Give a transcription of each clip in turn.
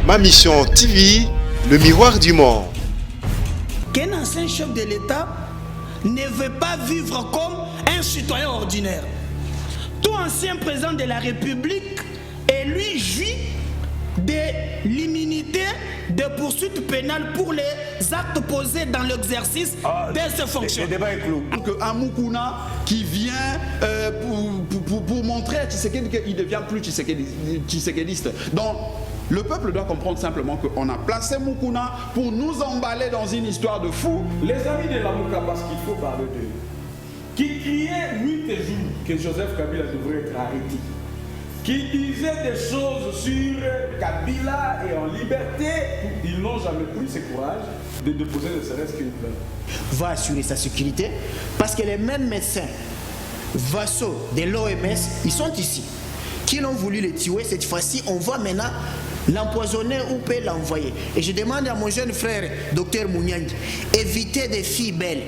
Ma mission TV, le miroir du monde. Qu'un ancien chef de l'État ne veut pas vivre comme un citoyen ordinaire. Tout ancien président de la République est lui jouit de l'immunité de poursuite pénale pour les actes posés dans l'exercice de ses fonctions. Le débat est clos. Un Moukouna qui vient pour montrer à Tshisekedi qu'il ne devient plus tshisekediste. Donc, le peuple doit comprendre simplement qu'on a placé Moukouna pour nous emballer dans une histoire de fou. Les amis de la Mouka, parce qu'il faut parler d'eux, qui criaient nuit et jour que Joseph Kabila devrait être arrêté, qui disaient des choses sur Kabila et en liberté, ils n'ont jamais pris ce courage de déposer ne serait-ce qu'une plainte. Va assurer sa sécurité parce que les mêmes médecins vassaux de l'OMS, ils sont ici. Qui l'ont voulu le tuer, cette fois-ci, on va maintenant l'empoisonner ou peut l'envoyer. Et je demande à mon jeune frère, docteur Mouniang, évitez des filles belles.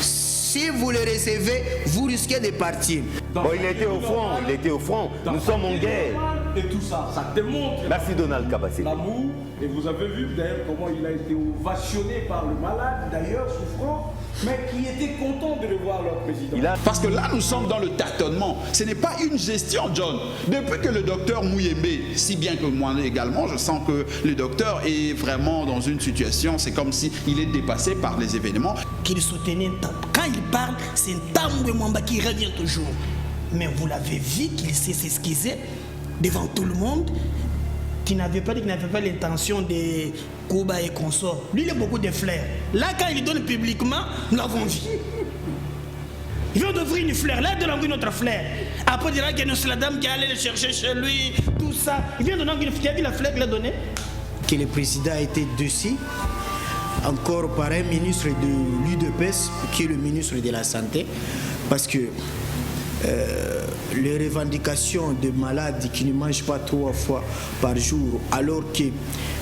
Si vous les recevez, vous risquez de partir. Bon, il était au front, nous sommes en guerre. Et tout ça, ça démontre l'amour. Et vous avez vu d'ailleurs comment il a été ovationné par le malade, d'ailleurs souffrant, mais qui était content de revoir leur président. Parce que là, nous sommes dans le tâtonnement. Ce n'est pas une gestion, John. Depuis que le docteur Mouyembe, si bien que moi également, je sens que le docteur est vraiment dans une situation, c'est comme s'il est dépassé par les événements. Qu'il soutenait un temps. Quand il parle, c'est un Tambwe Mwamba qui revient toujours. Mais vous l'avez vu qu'il s'est s'excuser devant tout le monde, qui n'avait pas l'intention de Kouba et consorts. Lui, il a beaucoup de fleurs. Là, quand il donne publiquement, nous l'avons vu. Il vient d'ouvrir une fleur. Là, il donne une autre fleur. Après, il dira que c'est la dame qui allait le chercher chez lui, tout ça. Il vient de donner une fleur. Il a vu la fleur qu'il a donnée. Que le président a été dessus, encore par un ministre de l'UDPS, qui est le ministre de la Santé, parce que les revendications de malades qui ne mangent pas 3 fois par jour, alors que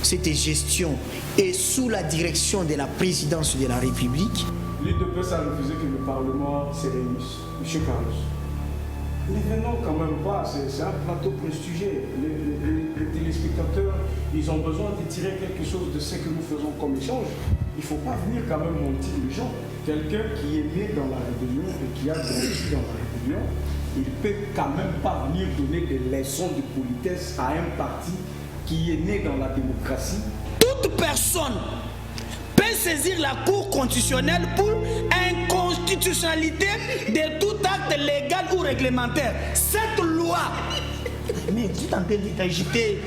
cette gestion est sous la direction de la présidence de la République. L'UDPS a refusé que le Parlement se réunisse. Monsieur Carlos, ne venons quand même pas, c'est un plateau prestigieux. Les téléspectateurs, ils ont besoin de tirer quelque chose de ce que nous faisons comme échange. Il ne faut pas venir quand même mentir les gens. Quelqu'un qui est né dans la rébellion et qui a grandi dans la rébellion, il ne peut quand même pas venir donner des leçons de politesse à un parti qui est né dans la démocratie. Toute personne peut saisir la Cour constitutionnelle pour inconstitutionnalité de tout acte légal ou réglementaire. Cette loi, mais vous êtes en train d'agiter.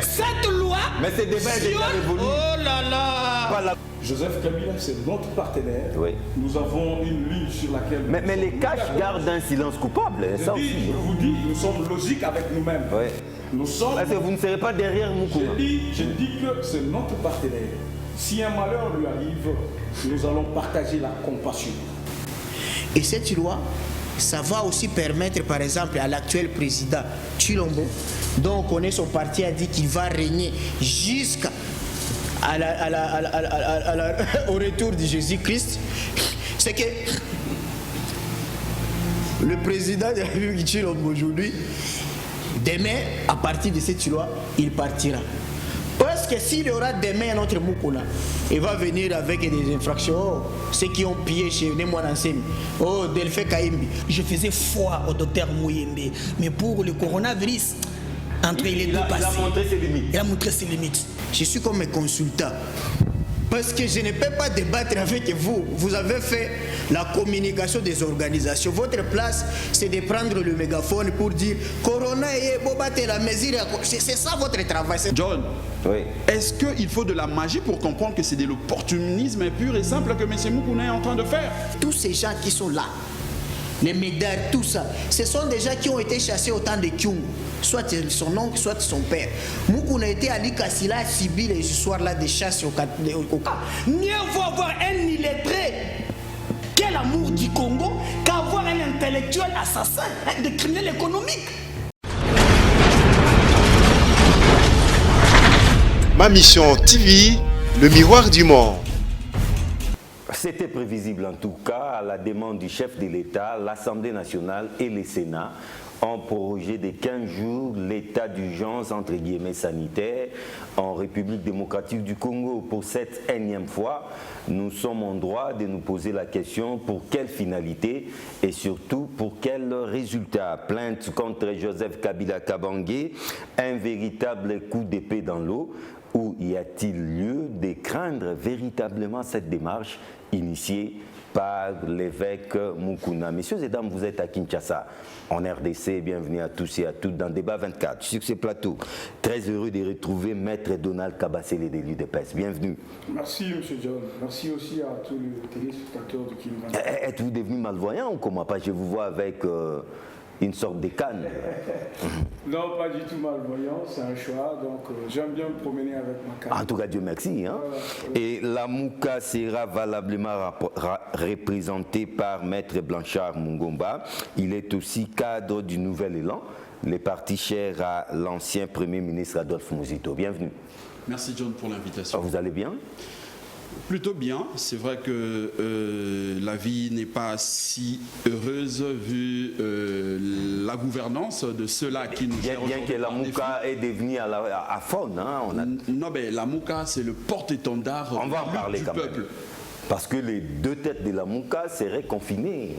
Cette loi, mais ce débat est déjà révolu. Oh là là. Joseph Kabila, c'est notre partenaire. Oui. Nous avons une ligne sur laquelle... Mais les caches gardent un silence coupable. Ça aussi. Je vous dis, nous sommes logiques avec nous-mêmes. Oui. Nous sommes... Parce que vous ne serez pas derrière Moukouna. Je dis que c'est notre partenaire. Si un malheur lui arrive, nous allons partager la compassion. Et cette loi, ça va aussi permettre, par exemple, à l'actuel président Tshilombo, dont on connaît son parti, a dit qu'il va régner jusqu'à au retour de Jésus-Christ. C'est que le président de la République Tshilombo aujourd'hui, demain, à partir de cette loi, il partira. Parce que s'il y aura demain un autre Moukouna, il va venir avec des infractions. Oh, ceux qui ont pillé chez Nemouanansemi. Oh, Delphé Kaimbi. Je faisais foi au docteur Mouyembe. Mais pour le coronavirus, entre les deux passés, il a montré ses limites. Il a montré ses limites. Je suis comme un consultant. Parce que je ne peux pas débattre avec vous. Vous avez fait la communication des organisations. Votre place, c'est de prendre le mégaphone pour dire Corona et Bobate la mesure. C'est ça votre travail. John, oui. Est-ce qu'il faut de la magie pour comprendre que c'est de l'opportunisme pur et simple que M. Moukouna est en train de faire? Tous ces gens qui sont là, les médailles, tout ça, ce sont des gens qui ont été chassés au temps de Kyung. Soit son oncle, soit son père. Moukouna était à l'Ikassila, a subi les histoires-là de chasse au cas. Mieux vaut avoir un illettré quel amour du Congo qu'avoir un intellectuel assassin, de criminel économique. Ma mission TV, le miroir du monde. C'était prévisible en tout cas, à la demande du chef de l'État, l'Assemblée nationale et le Sénat ont prorogé de 15 jours l'état d'urgence entre guillemets sanitaire en République démocratique du Congo. Pour cette énième fois, nous sommes en droit de nous poser la question pour quelle finalité et surtout pour quel résultat. Plainte contre Joseph Kabila Kabange, un véritable coup d'épée dans l'eau. Où y a-t-il lieu de craindre véritablement cette démarche initiée par l'évêque Mukuna? Messieurs et dames, vous êtes à Kinshasa, en RDC. Bienvenue à tous et à toutes dans Débat 24 sur ce plateau. Très heureux de retrouver Maître Donald Kabasele de l'UDPS. Bienvenue. Merci, M. John. Merci aussi à tous les téléspectateurs de King 24. Êtes-vous devenu malvoyant ou comment? Pas, je vous vois avec une sorte de canne. Non, pas du tout malvoyant, c'est un choix, donc j'aime bien me promener avec ma canne. En tout cas, Dieu merci. Hein? Et la Mouka sera valablement représentée par Maître Blanchard Mungomba. Il est aussi cadre du Nouvel Élan, le parti cher à l'ancien Premier ministre Adolphe Muzito. Bienvenue. Merci John pour l'invitation. Vous allez bien? Plutôt bien. C'est vrai que la vie n'est pas si heureuse vu la gouvernance de ceux-là qui nous gèrent. Bien que la Mouka est devenue à faune. Hein, Non, mais la Mouka, c'est le porte-étendard du peuple. Même. Parce que les deux têtes de la Mouka seraient confinées.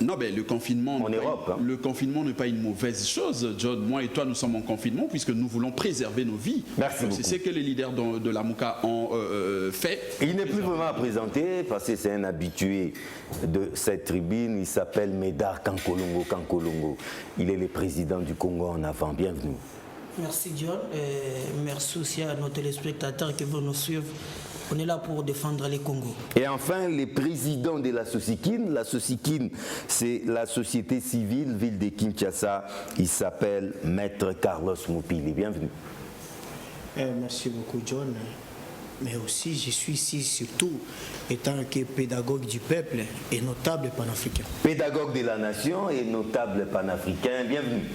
Non, mais le confinement, en Europe, le confinement n'est pas une mauvaise chose. John, moi et toi, nous sommes en confinement puisque nous voulons préserver nos vies. Merci beaucoup. C'est ce que les leaders de la Mouka ont fait. Il n'est plus vraiment à présenter parce que c'est un habitué de cette tribune. Il s'appelle Médard Kankolongo. Il est le président du Congo en avant. Bienvenue. Merci John. Merci aussi à nos téléspectateurs qui vont nous suivre. On est là pour défendre les Congos. Et enfin, les présidents de la Sosikine. La Sosikine, c'est la société civile ville de Kinshasa. Il s'appelle Maître Carlos Mupili. Bienvenue. Merci beaucoup, John. Mais aussi, je suis ici surtout étant que pédagogue du peuple et notable panafricain. Pédagogue de la nation et notable panafricain. Bienvenue.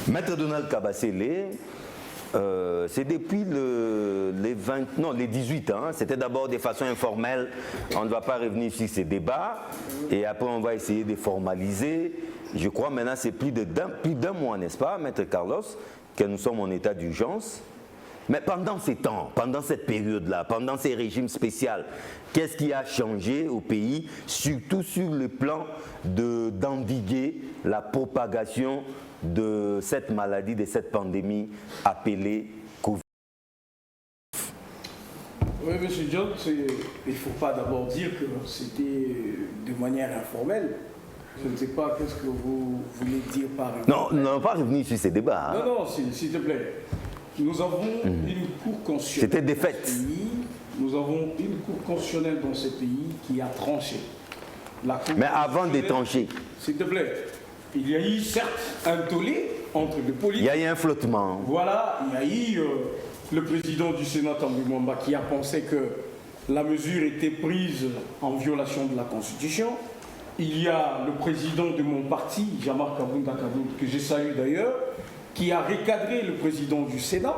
Maître Donald Kabasele. C'est depuis les 18 ans, c'était d'abord de façon informelle, on ne va pas revenir sur ces débats, et après on va essayer de formaliser. Je crois maintenant c'est plus d'un mois, n'est-ce pas, Maître Carlos, que nous sommes en état d'urgence. Mais pendant ces temps, pendant cette période-là, pendant ces régimes spéciaux, qu'est-ce qui a changé au pays, surtout sur le plan d'endiguer la propagation de cette maladie, de cette pandémie appelée Covid? Oui, M. John, il ne faut pas d'abord dire que c'était de manière informelle. Je ne sais pas qu'est-ce que vous voulez dire par... Non, on n'a pas revenu sur ces débats. Hein. Non, s'il te plaît. Nous avons une cour constitutionnelle. C'était des fêtes. Nous avons une cour constitutionnelle dans ce pays qui a tranché. Mais avant de trancher. S'il te plaît. Il y a eu certes un tollé entre les politiques. Il y a eu un flottement. Voilà, il y a eu le président du Sénat, Tambwe Mwamba, qui a pensé que la mesure était prise en violation de la Constitution. Il y a le président de mon parti, Jamar Kabunda Kabound, que je salue d'ailleurs, qui a recadré le président du Sénat.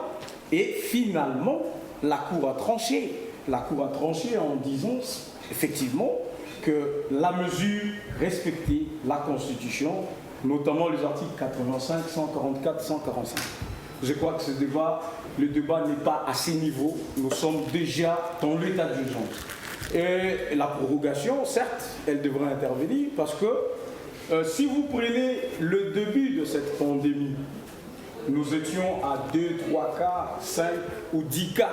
Et finalement, la Cour a tranché. La Cour a tranché en disant effectivement que la mesure respectait la Constitution, notamment les articles 85, 144, 145. Je crois que le débat n'est pas à ce niveau. Nous sommes déjà dans l'état d'urgence. Et la prorogation, certes, elle devrait intervenir parce que si vous prenez le début de cette pandémie, nous étions à 2, 3 cas, 5 ou 10 cas.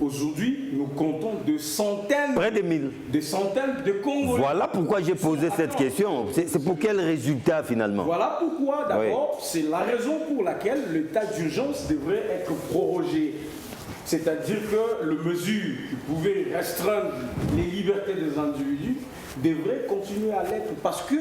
Aujourd'hui, nous comptons de centaines, près de 1000. Des centaines de Congolais. Voilà pourquoi j'ai posé cette question. C'est pour quel résultat finalement? Voilà pourquoi, d'abord, c'est la raison pour laquelle l'état d'urgence devrait être prorogé. C'est-à-dire que les mesures qui pouvaient restreindre les libertés des individus devraient continuer à l'être parce que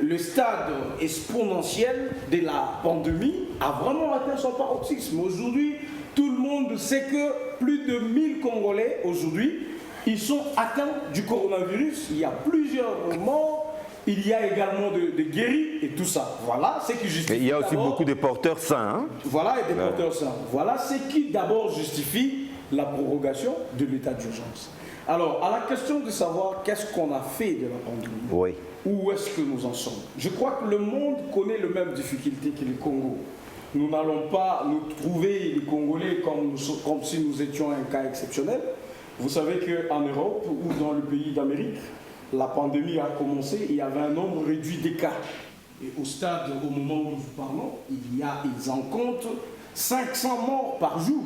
le stade exponentiel de la pandémie a vraiment atteint son paroxysme. Aujourd'hui, tout le monde sait que plus de 1000 Congolais, aujourd'hui, ils sont atteints du coronavirus. Il y a plusieurs morts, il y a également des guéris et tout ça. Voilà ce qui justifie. Et il y a aussi beaucoup de porteurs sains. Hein? Voilà, et des porteurs sains. Voilà ce qui d'abord justifie la prorogation de l'état d'urgence. Alors, à la question de savoir qu'est-ce qu'on a fait de la pandémie. Oui. où est-ce que nous en sommes. Je crois que le monde connaît les mêmes difficultés que le Congo. Nous n'allons pas nous trouver les Congolais comme si nous étions un cas exceptionnel. Vous savez qu'en Europe ou dans le pays d'Amérique, la pandémie a commencé, il y avait un nombre réduit de cas. Et au stade, au moment où nous parlons, ils en comptent 500 morts par jour.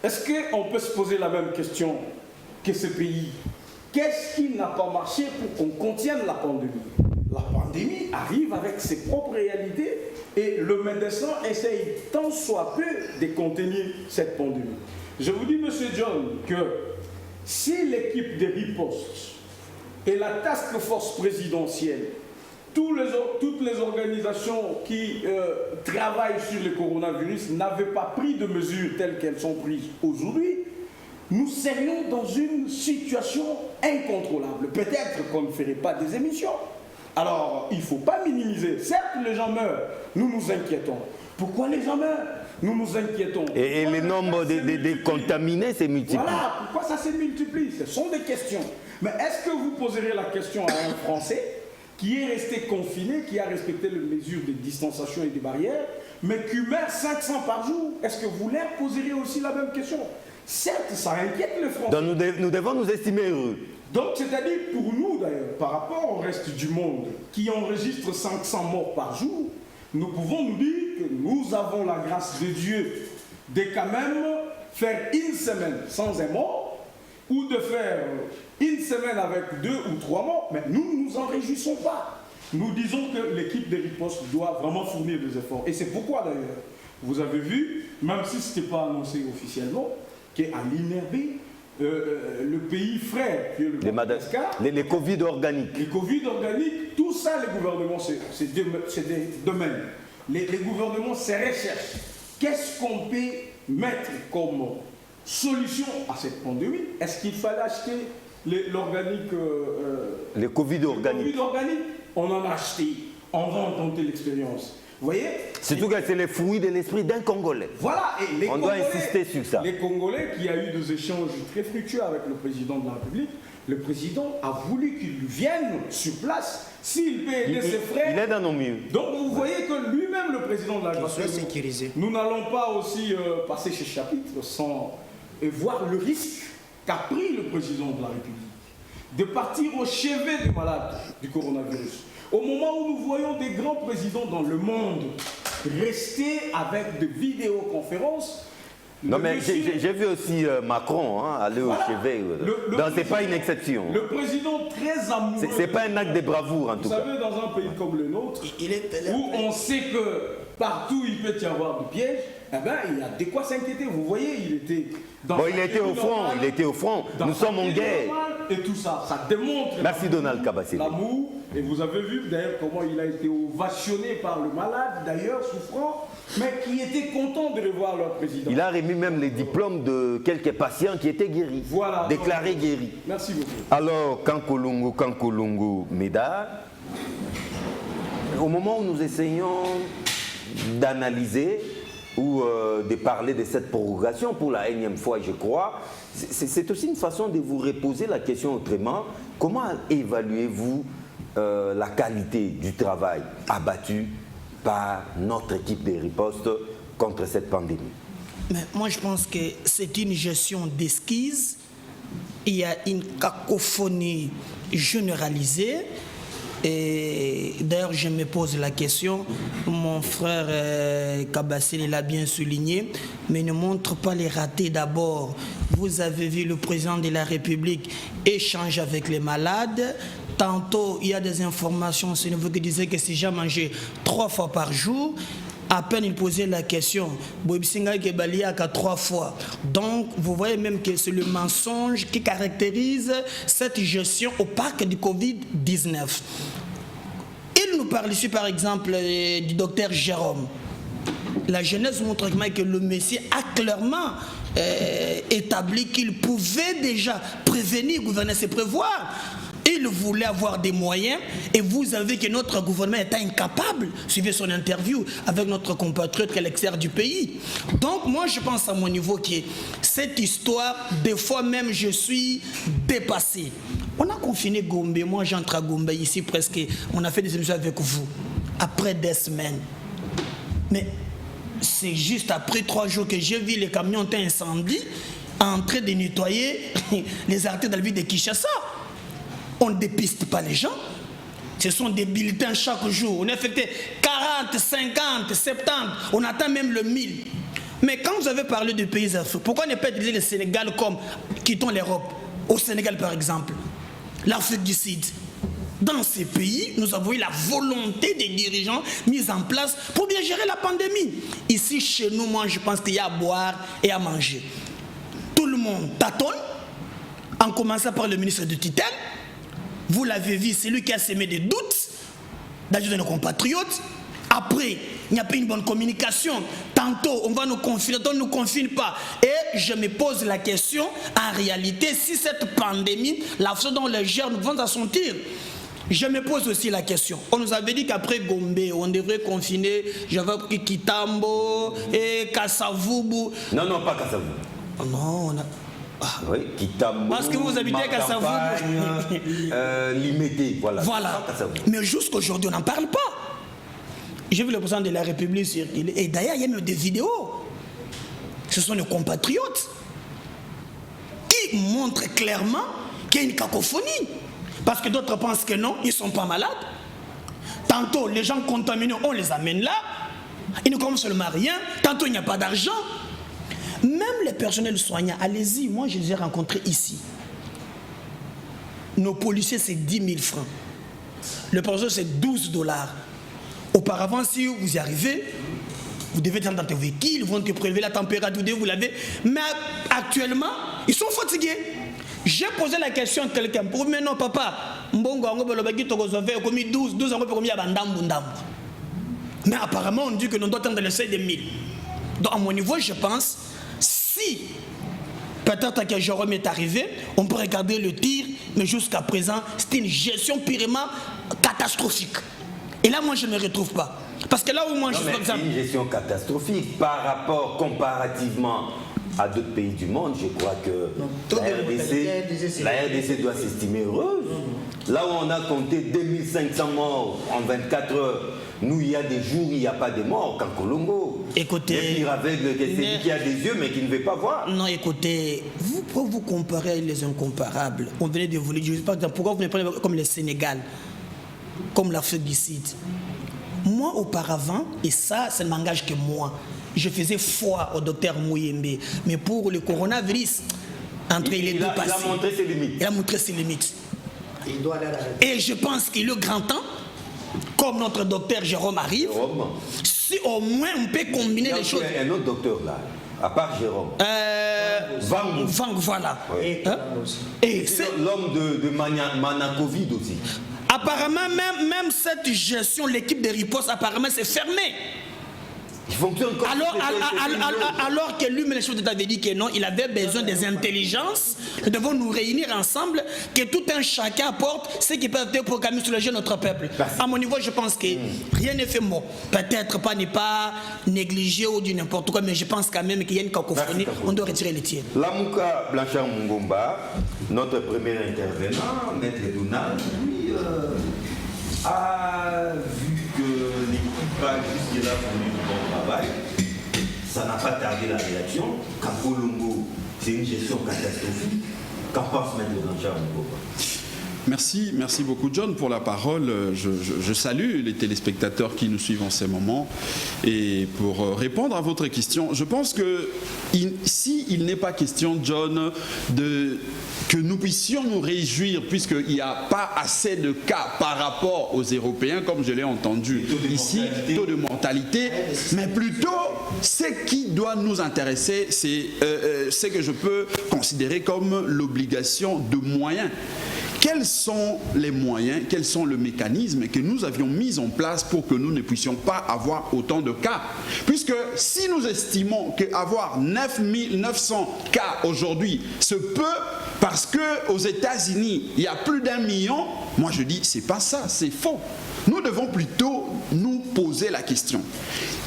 Est-ce qu'on peut se poser la même question que ce pays? Qu'est-ce qui n'a pas marché pour qu'on contienne la pandémie? La pandémie arrive avec ses propres réalités et le médecin essaye tant soit peu de contenir cette pandémie. Je vous dis, Monsieur John, que si l'équipe de riposte et la task force présidentielle, toutes les organisations qui travaillent sur le coronavirus n'avaient pas pris de mesures telles qu'elles sont prises aujourd'hui, nous serions dans une situation incontrôlable. Peut-être qu'on ne ferait pas des émissions. Alors, il ne faut pas minimiser. Certes, les gens meurent, nous nous inquiétons. Pourquoi les gens meurent? Nous nous inquiétons. Et le nombre de contaminés s'est multiplié. Voilà, pourquoi ça s'est multiplié? Ce sont des questions. Mais est-ce que vous poserez la question à un Français qui est resté confiné, qui a respecté les mesures de distanciation et de barrières, mais qui meurt 500 par jour? Est-ce que vous leur poserez aussi la même question? Certes, ça inquiète les Français. Donc nous devons nous estimer heureux. Donc, c'est-à-dire pour nous, d'ailleurs, par rapport au reste du monde, qui enregistre 500 morts par jour, nous pouvons nous dire que nous avons la grâce de Dieu de quand même faire une semaine sans un mort, ou de faire une semaine avec 2 ou 3 morts, mais nous ne nous en réjouissons pas. Nous disons que l'équipe de riposte doit vraiment fournir des efforts. Et c'est pourquoi, d'ailleurs, vous avez vu, même si ce n'était pas annoncé officiellement, qu'à l'INRB, le pays frère, qui est le Madagascar, les Covid organiques. Les Covid organiques, tout ça, les gouvernements, c'est des domaines. Les gouvernements se recherchent. Qu'est-ce qu'on peut mettre comme solution à cette pandémie? Est-ce qu'il fallait acheter l'organique les Covid organiques. Les Covid organiques, on en a acheté. On va tenter l'expérience. Vous voyez? Surtout que c'est les fruits de l'esprit d'un Congolais. Voilà, et on doit insister sur ça. Les Congolais qui a eu des échanges très fructueux avec le président de la République, le président a voulu qu'il vienne sur place, s'il peut aider ses frères. Il est dans nos mieux. Donc vous voyez que lui-même, le président de la République, nous n'allons pas aussi passer ce chapitre sans voir le risque qu'a pris le président de la République de partir au chevet des malades du coronavirus. Au moment où nous voyons des grands présidents dans le monde rester avec des vidéoconférences. Non mais j'ai vu aussi Macron aller au chevet. Donc c'est pas une exception. Le président très amoureux. C'est pas un acte de bravoure en tout cas. Vous savez, dans un pays comme le nôtre, où on sait que partout il peut y avoir des pièges, eh ben, il y a de quoi s'inquiéter. Vous voyez, il était dans il était au front, il était au front. Nous sommes en guerre. Et tout ça, ça démontre l'amour. Et vous avez vu d'ailleurs comment il a été ovationné par le malade, d'ailleurs souffrant, mais qui était content de revoir leur président. Il a remis même les diplômes de quelques patients qui étaient guéris, voilà, déclarés guéris. Merci beaucoup. Alors, Kankolongo Meda, au moment où nous essayons d'analyser ou de parler de cette prorogation pour la énième fois, je crois, c'est aussi une façon de vous reposer la question autrement. Comment évaluez-vous la qualité du travail abattu par notre équipe de riposte contre cette pandémie? Mais moi, je pense que c'est une gestion d'esquisse. Il y a une cacophonie généralisée. Et d'ailleurs, je me pose la question, mon frère Kabasele l'a bien souligné, mais ne montre pas les ratés d'abord. Vous avez vu le président de la République échanger avec les malades. Tantôt, il y a des informations, c'est nouveau qui disait que si j'ai mangé 3 fois par jour, à peine il posait la question, Boibsinga Gebaliaka 3 fois. Donc, vous voyez même que c'est le mensonge qui caractérise cette gestion opaque du Covid-19. Il nous parle ici, par exemple, du docteur Jérôme. La jeunesse montre que le Messie a clairement établi qu'il pouvait déjà prévenir, gouverner, se prévoir. Il voulait avoir des moyens et vous avez que notre gouvernement est incapable. Suivez son interview avec notre compatriote qui est à l'extérieur du pays. Donc moi je pense à mon niveau que cette histoire, des fois même je suis dépassé. On a confiné Gombe, moi j'entre à Gombe ici presque, on a fait des émissions avec vous, après des semaines. Mais c'est juste après 3 jours que j'ai vu les camions incendie en train de nettoyer les artères de la ville de Kinshasa. On ne dépiste pas les gens. Ce sont des bulletins chaque jour. On a affecté 40, 50, 70, on atteint même le 1000. Mais quand vous avez parlé de pays africains, pourquoi ne pas utiliser le Sénégal comme quittons l'Europe? Au Sénégal par exemple, l'Afrique du Sud. Dans ces pays, nous avons eu la volonté des dirigeants mise en place pour bien gérer la pandémie. Ici, chez nous, moi, je pense qu'il y a à boire et à manger. Tout le monde tâtonne, en commençant par le ministre de tutelle. Vous l'avez vu, c'est lui qui a semé des doutes dans les de nos compatriotes. Après, il n'y a pas une bonne communication. Tantôt, on va nous confiner, tantôt on ne nous confine pas. Et je me pose la question, en réalité, si cette pandémie, la façon dont les gens nous vont à sentir, je me pose aussi la question. On nous avait dit qu'après Gombe, on devrait confiner, j'avais pris Kitambo et Kassavubu. Non, non, pas Kassavubu. Non, on a... Oui, Kitambo, parce que vous habitez à Kassavubu. Limité, voilà. Voilà. Mais jusqu'aujourd'hui, on n'en parle pas. J'ai vu le président de la République circuler. Et d'ailleurs, il y a même des vidéos. Ce sont nos compatriotes qui montrent clairement qu'il y a une cacophonie. Parce que d'autres pensent que non, ils ne sont pas malades. Tantôt, les gens contaminés, on les amène là. Ils ne commencent seulement rien. Tantôt, il n'y a pas d'argent. Même les personnels soignants, allez-y, moi je les ai rencontrés ici. Nos policiers, c'est 10 000 francs. Le personnel, c'est 12 $. Auparavant, si vous y arrivez, vous devez être dans votre véhicule, ils vont te prélever la température, vous l'avez. Mais actuellement, ils sont fatigués. J'ai posé la question à quelqu'un pour mais non, papa, mais apparemment, on dit que nous doit atteindre le seuil des 1000. Donc, à mon niveau, je pense, si peut-être que Jérôme est arrivé, on peut regarder le tir, mais jusqu'à présent, c'est une gestion purement catastrophique. Et là, moi, je ne me retrouve pas. Parce que là où moi, je suis, par exemple... C'est une gestion catastrophique par rapport, comparativement à d'autres pays du monde. Je crois que la RDC doit s'estimer heureuse. Là où on a compté 2500 morts en 24 heures, nous, il y a des jours où il n'y a pas de morts qu'en Colombo. Écoutez... Et puis aveugle, c'est lui qui a des yeux mais qui ne veut pas voir. Non, écoutez, vous comparez les incomparables. On venait de vous le dire. Pourquoi vous ne prenez pas comme le Sénégal, comme l'Afrique du Sud? Moi, auparavant, et ça ne m'engage que moi, je faisais foi au docteur Mouyembe. Mais pour le coronavirus, entre les deux passés, il a montré ses limites. Il a montré ses limites. Et je pense qu'il est grand temps, comme notre docteur Jérôme arrive, si au moins on peut combiner les choses. Il y a un autre docteur là, à part Jérôme. Vang, voilà. Ouais. Hein? Et c'est l'homme de Manacovid aussi. Apparemment, même cette gestion, l'équipe de riposte, apparemment, c'est fermé. Il fonctionne comme alors que lui, le chef d'État avait dit que non, il avait besoin des intelligences. Nous devons nous réunir ensemble, que tout un chacun apporte ce qui peut être programmé sur le jeu de notre peuple. À mon niveau, je pense que rien n'est fait mot. Peut-être pas ne pas négliger ou du n'importe quoi, mais je pense quand même qu'il y a une cacophonie. On doit retirer les tirs. Lamouka Blanchard Mungomba, notre premier intervenant, Maître Donald, lui, a vu que l'équipe va jusque-là fournir du bon travail. Ça n'a pas tardé la réaction. Qu'à Colombo, c'est une gestion catastrophique. Qu'en pense Maître Blanchard Mungomba? Merci beaucoup John pour la parole. Je salue les téléspectateurs qui nous suivent en ces moments. Et pour répondre à votre question, je pense que s'il n'est pas question, John, que nous puissions nous réjouir puisqu'il n'y a pas assez de cas par rapport aux Européens, comme je l'ai entendu ici, taux de mortalité, mais plutôt ce qui doit nous intéresser, c'est ce que je peux considérer comme l'obligation de moyens. Quels sont les moyens, quels sont les mécanismes que nous avions mis en place pour que nous ne puissions pas avoir autant de cas? Puisque si nous estimons qu'avoir 900 cas aujourd'hui se peut parce qu'aux États-Unis, il y a plus d'1 million, moi je dis, c'est pas ça, c'est faux. Nous devons plutôt nous poser la question.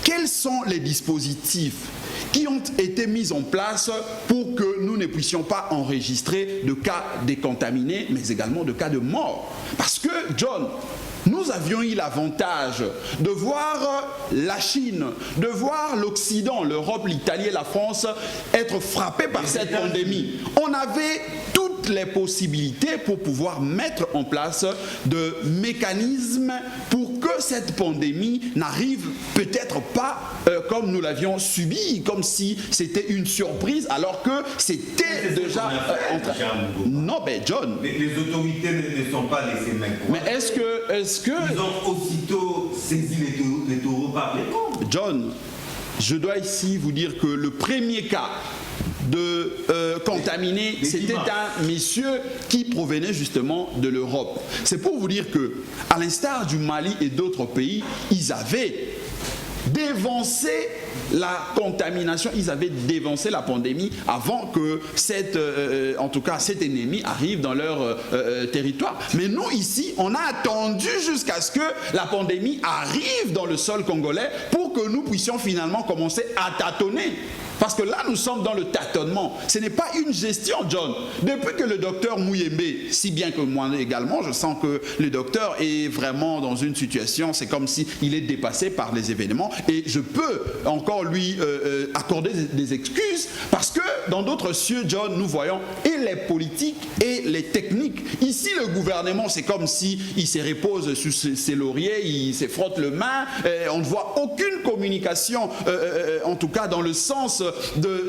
Quels sont les dispositifs qui ont été mis en place pour que nous ne puissions pas enregistrer de cas décontaminés, mais également de cas de mort? Parce que, John, nous avions eu l'avantage de voir la Chine, de voir l'Occident, l'Europe, l'Italie et la France être frappés par cette pandémie. On avait toutes les possibilités pour pouvoir mettre en place de mécanismes pour que cette pandémie n'arrive peut-être pas comme nous l'avions subi, comme si c'était une surprise, alors que c'était déjà en train. Non, mais John. Les autorités ne sont pas laissées main courante. Mais est-ce que ils ont aussitôt saisi les taureaux par les cornes? John, je dois ici vous dire que le premier cas de contaminé, c'était un monsieur qui provenait justement de l'Europe. C'est pour vous dire que, à l'instar du Mali et d'autres pays, ils avaient dévancé la contamination, ils avaient dévancé la pandémie avant que en tout cas cet ennemi arrive dans leur territoire. Mais nous ici, on a attendu jusqu'à ce que la pandémie arrive dans le sol congolais pour que nous puissions finalement commencer à tâtonner. Parce que là, nous sommes dans le tâtonnement. Ce n'est pas une gestion, John. Depuis que le docteur Mouyembe, si bien que moi également, je sens que le docteur est vraiment dans une situation, c'est comme s'il est dépassé par les événements. Et je peux encore lui accorder des excuses parce que dans d'autres cieux, John, nous voyons et les politiques et les techniques. Ici, le gouvernement, c'est comme s'il se repose sur ses lauriers, il se frotte le main. On ne voit aucune communication, en tout cas dans le sens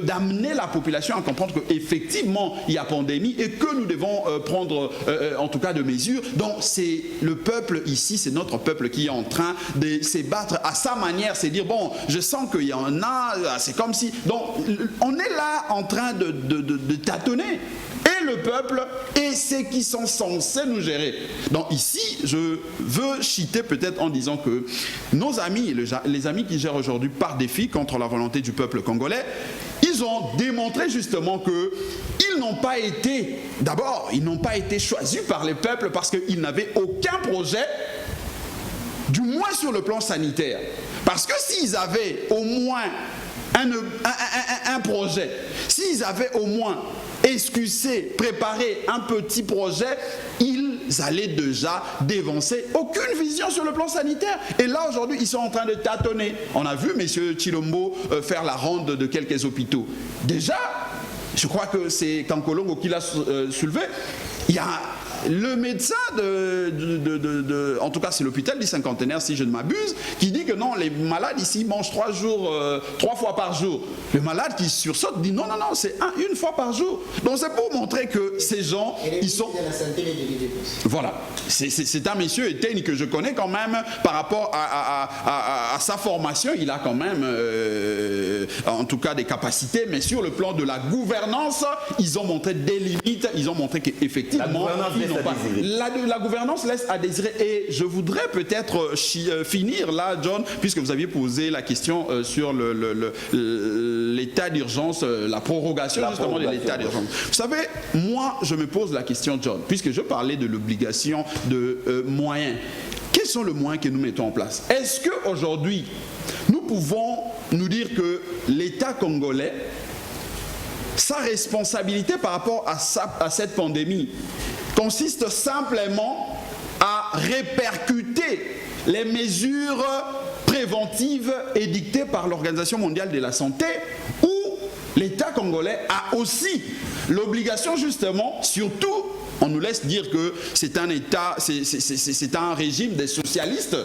d'amener la population à comprendre qu'effectivement il y a pandémie et que nous devons prendre en tout cas de mesures. Donc c'est le peuple ici, c'est notre peuple qui est en train de se battre à sa manière, c'est dire bon, je sens qu'il y en a, c'est comme si, donc on est là en train de tâtonner. Et le peuple et ceux qui sont censés nous gérer. Donc ici, je veux chiter peut-être en disant que nos amis, les amis qui gèrent aujourd'hui par défi contre la volonté du peuple congolais, ils ont démontré justement que ils n'ont pas été, d'abord, ils n'ont pas été choisis par les peuples parce qu'ils n'avaient aucun projet, du moins sur le plan sanitaire. Parce que s'ils avaient au moins un projet, s'ils avaient au moins esquissé, préparé un petit projet, ils allaient déjà dévancer aucune vision sur le plan sanitaire. Et là, aujourd'hui, ils sont en train de tâtonner. On a vu M. Chilombo faire la ronde de quelques hôpitaux. Déjà, je crois que c'est Kankolongo qui l'a soulevé, il y a le médecin en tout cas c'est l'hôpital du Cinquantenaire si je ne m'abuse, qui dit que non, les malades ici mangent 3 fois par jour. Le malade qui sursaute dit non, c'est une fois par jour. Donc c'est pour montrer que ces gens, ils sont... Voilà, c'est un monsieur Etienne que je connais quand même par rapport à sa formation, il a quand même en tout cas des capacités, mais sur le plan de la gouvernance, ils ont montré des limites, ils ont montré qu'effectivement... La gouvernance laisse à désirer. Et je voudrais peut-être finir là, John, puisque vous aviez posé la question sur l'état d'urgence, la prorogation justement de l'état d'urgence. Vous savez, moi, je me pose la question, John, puisque je parlais de l'obligation de moyens. Quels sont les moyens que nous mettons en place? Est-ce qu'aujourd'hui, nous pouvons nous dire que l'État congolais, sa responsabilité par rapport à cette pandémie, consiste simplement à répercuter les mesures préventives édictées par l'Organisation mondiale de la santé, où l'État congolais a aussi l'obligation justement, surtout, on nous laisse dire que c'est un État, c'est un régime des socialistes.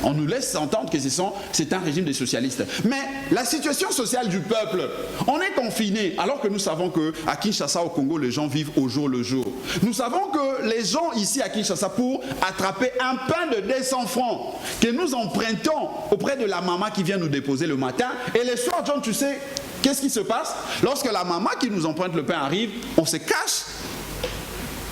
On nous laisse entendre que c'est un régime des socialistes. Mais la situation sociale du peuple, on est confiné, alors que nous savons qu'à Kinshasa, au Congo, les gens vivent au jour le jour. Nous savons que les gens ici à Kinshasa, pour attraper un pain de 200 francs que nous empruntons auprès de la maman qui vient nous déposer le matin, et le soir, John, tu sais, qu'est-ce qui se passe? Lorsque la maman qui nous emprunte le pain arrive, on se cache.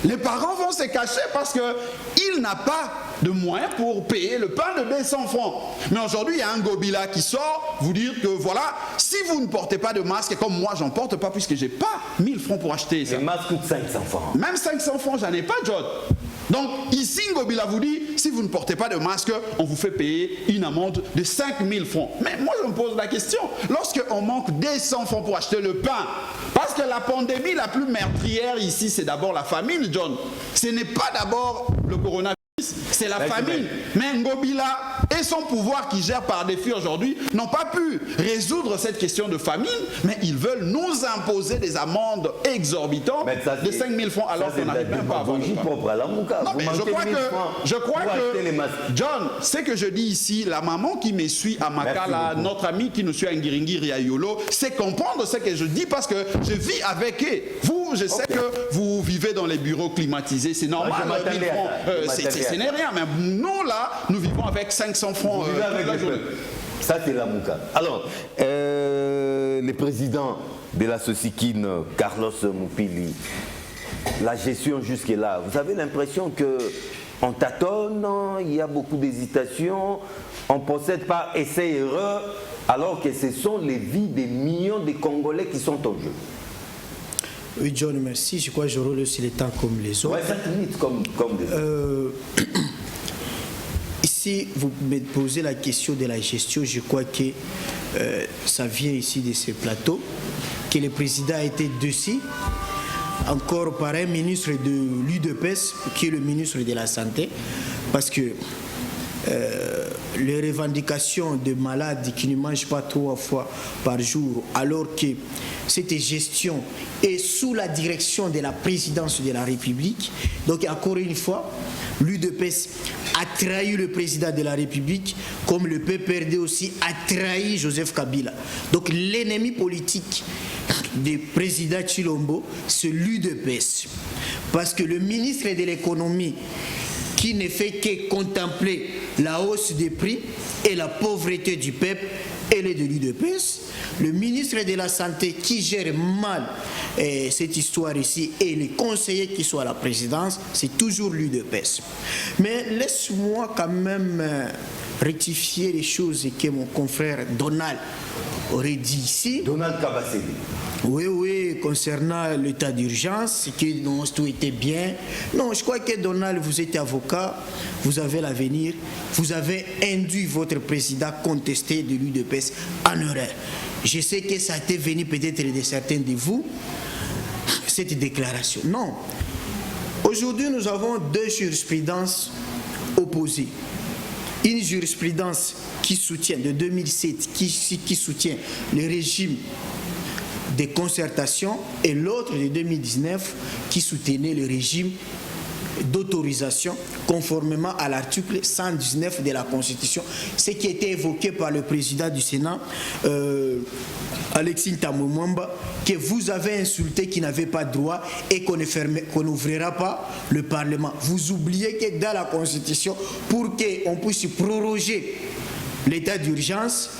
Les parents vont se cacher parce qu'il n'a pas de moyens pour payer le pain de 200 francs. Mais aujourd'hui, il y a un gobila qui sort vous dire que voilà, si vous ne portez pas de masque, comme moi, j'en porte pas puisque j'ai pas 1000 francs pour acheter ça. Les masques coûtent 500 francs. Même 500 francs, j'en ai pas, John. Donc ici, Ngobila vous dit, si vous ne portez pas de masque, on vous fait payer une amende de 5 000 francs. Mais moi, je me pose la question, lorsqu'on manque des 100 francs pour acheter le pain, parce que la pandémie la plus meurtrière ici, c'est d'abord la famine, John. Ce n'est pas d'abord le coronavirus, c'est la famine. Mais Ngobila et son pouvoir qui gère par défi aujourd'hui n'ont pas pu résoudre cette question de famine, mais ils veulent nous imposer des amendes exorbitantes de 5 000 francs alors qu'on n'arrive même pas à avoir le pain. Non, mais je crois que John, ce que je dis ici, la maman qui me suit à Makala, notre ami qui nous suit à Ngiringiri à Yolo, c'est comprendre ce que je dis parce que je vis avec eux. Vous, je sais que vous vivez dans les bureaux climatisés, c'est normal, 1 000 francs, ce n'est rien, mais nous là, nous vivons avec 500 francs avec la journée. Ça c'est la mouka. Alors, le président de la Sosikine, Carlos Mupili, la gestion jusque-là, vous avez l'impression que on tâtonne, il y a beaucoup d'hésitation, on procède par essai-erreur, alors que ce sont les vies des millions de Congolais qui sont en jeu. Oui, John, merci. Je crois que j'aurai aussi le temps comme les autres. Ouais, 5 minutes comme des autres. Ici, vous me posez la question de la gestion. Je crois que ça vient ici de ce plateau, que le président a été dessus, encore par un ministre de l'UDPS, qui est le ministre de la Santé, parce que les revendications de malades qui ne mangent pas 3 fois par jour, alors que cette gestion est sous la direction de la présidence de la République. Donc encore une fois, l'UDPS a trahi le président de la République, comme le PPRD aussi a trahi Joseph Kabila. Donc l'ennemi politique du président Chilombo, c'est l'UDPS. Parce que le ministre de l'économie, qui ne fait que contempler la hausse des prix et la pauvreté du peuple, elle est de l'UDPS. Le ministre de la Santé qui gère mal cette histoire ici et les conseillers qui sont à la présidence, c'est toujours l'UDPS. Mais laisse-moi quand même rectifier les choses que mon confrère Donald aurait dit ici. Donald Kabasele. Oui, concernant l'état d'urgence, que non, tout était bien. Non, je crois que Donald, vous êtes avocat, vous avez l'avenir, vous avez induit votre président contesté de l'UDPS en erreur. Je sais que ça a été venu peut-être de certains de vous, cette déclaration. Non. Aujourd'hui, nous avons 2 jurisprudences opposées. Une jurisprudence qui soutient, de 2007, qui soutient le régime de concertation, et l'autre de 2019 qui soutenait le régime d'autorisation conformément à l'article 119 de la Constitution, ce qui était évoqué par le président du Sénat, Alexis Tamouemba, que vous avez insulté, qui n'avait pas droit et qu'on n'ouvrira pas le Parlement. Vous oubliez que dans la Constitution, pour qu'on puisse proroger l'état d'urgence,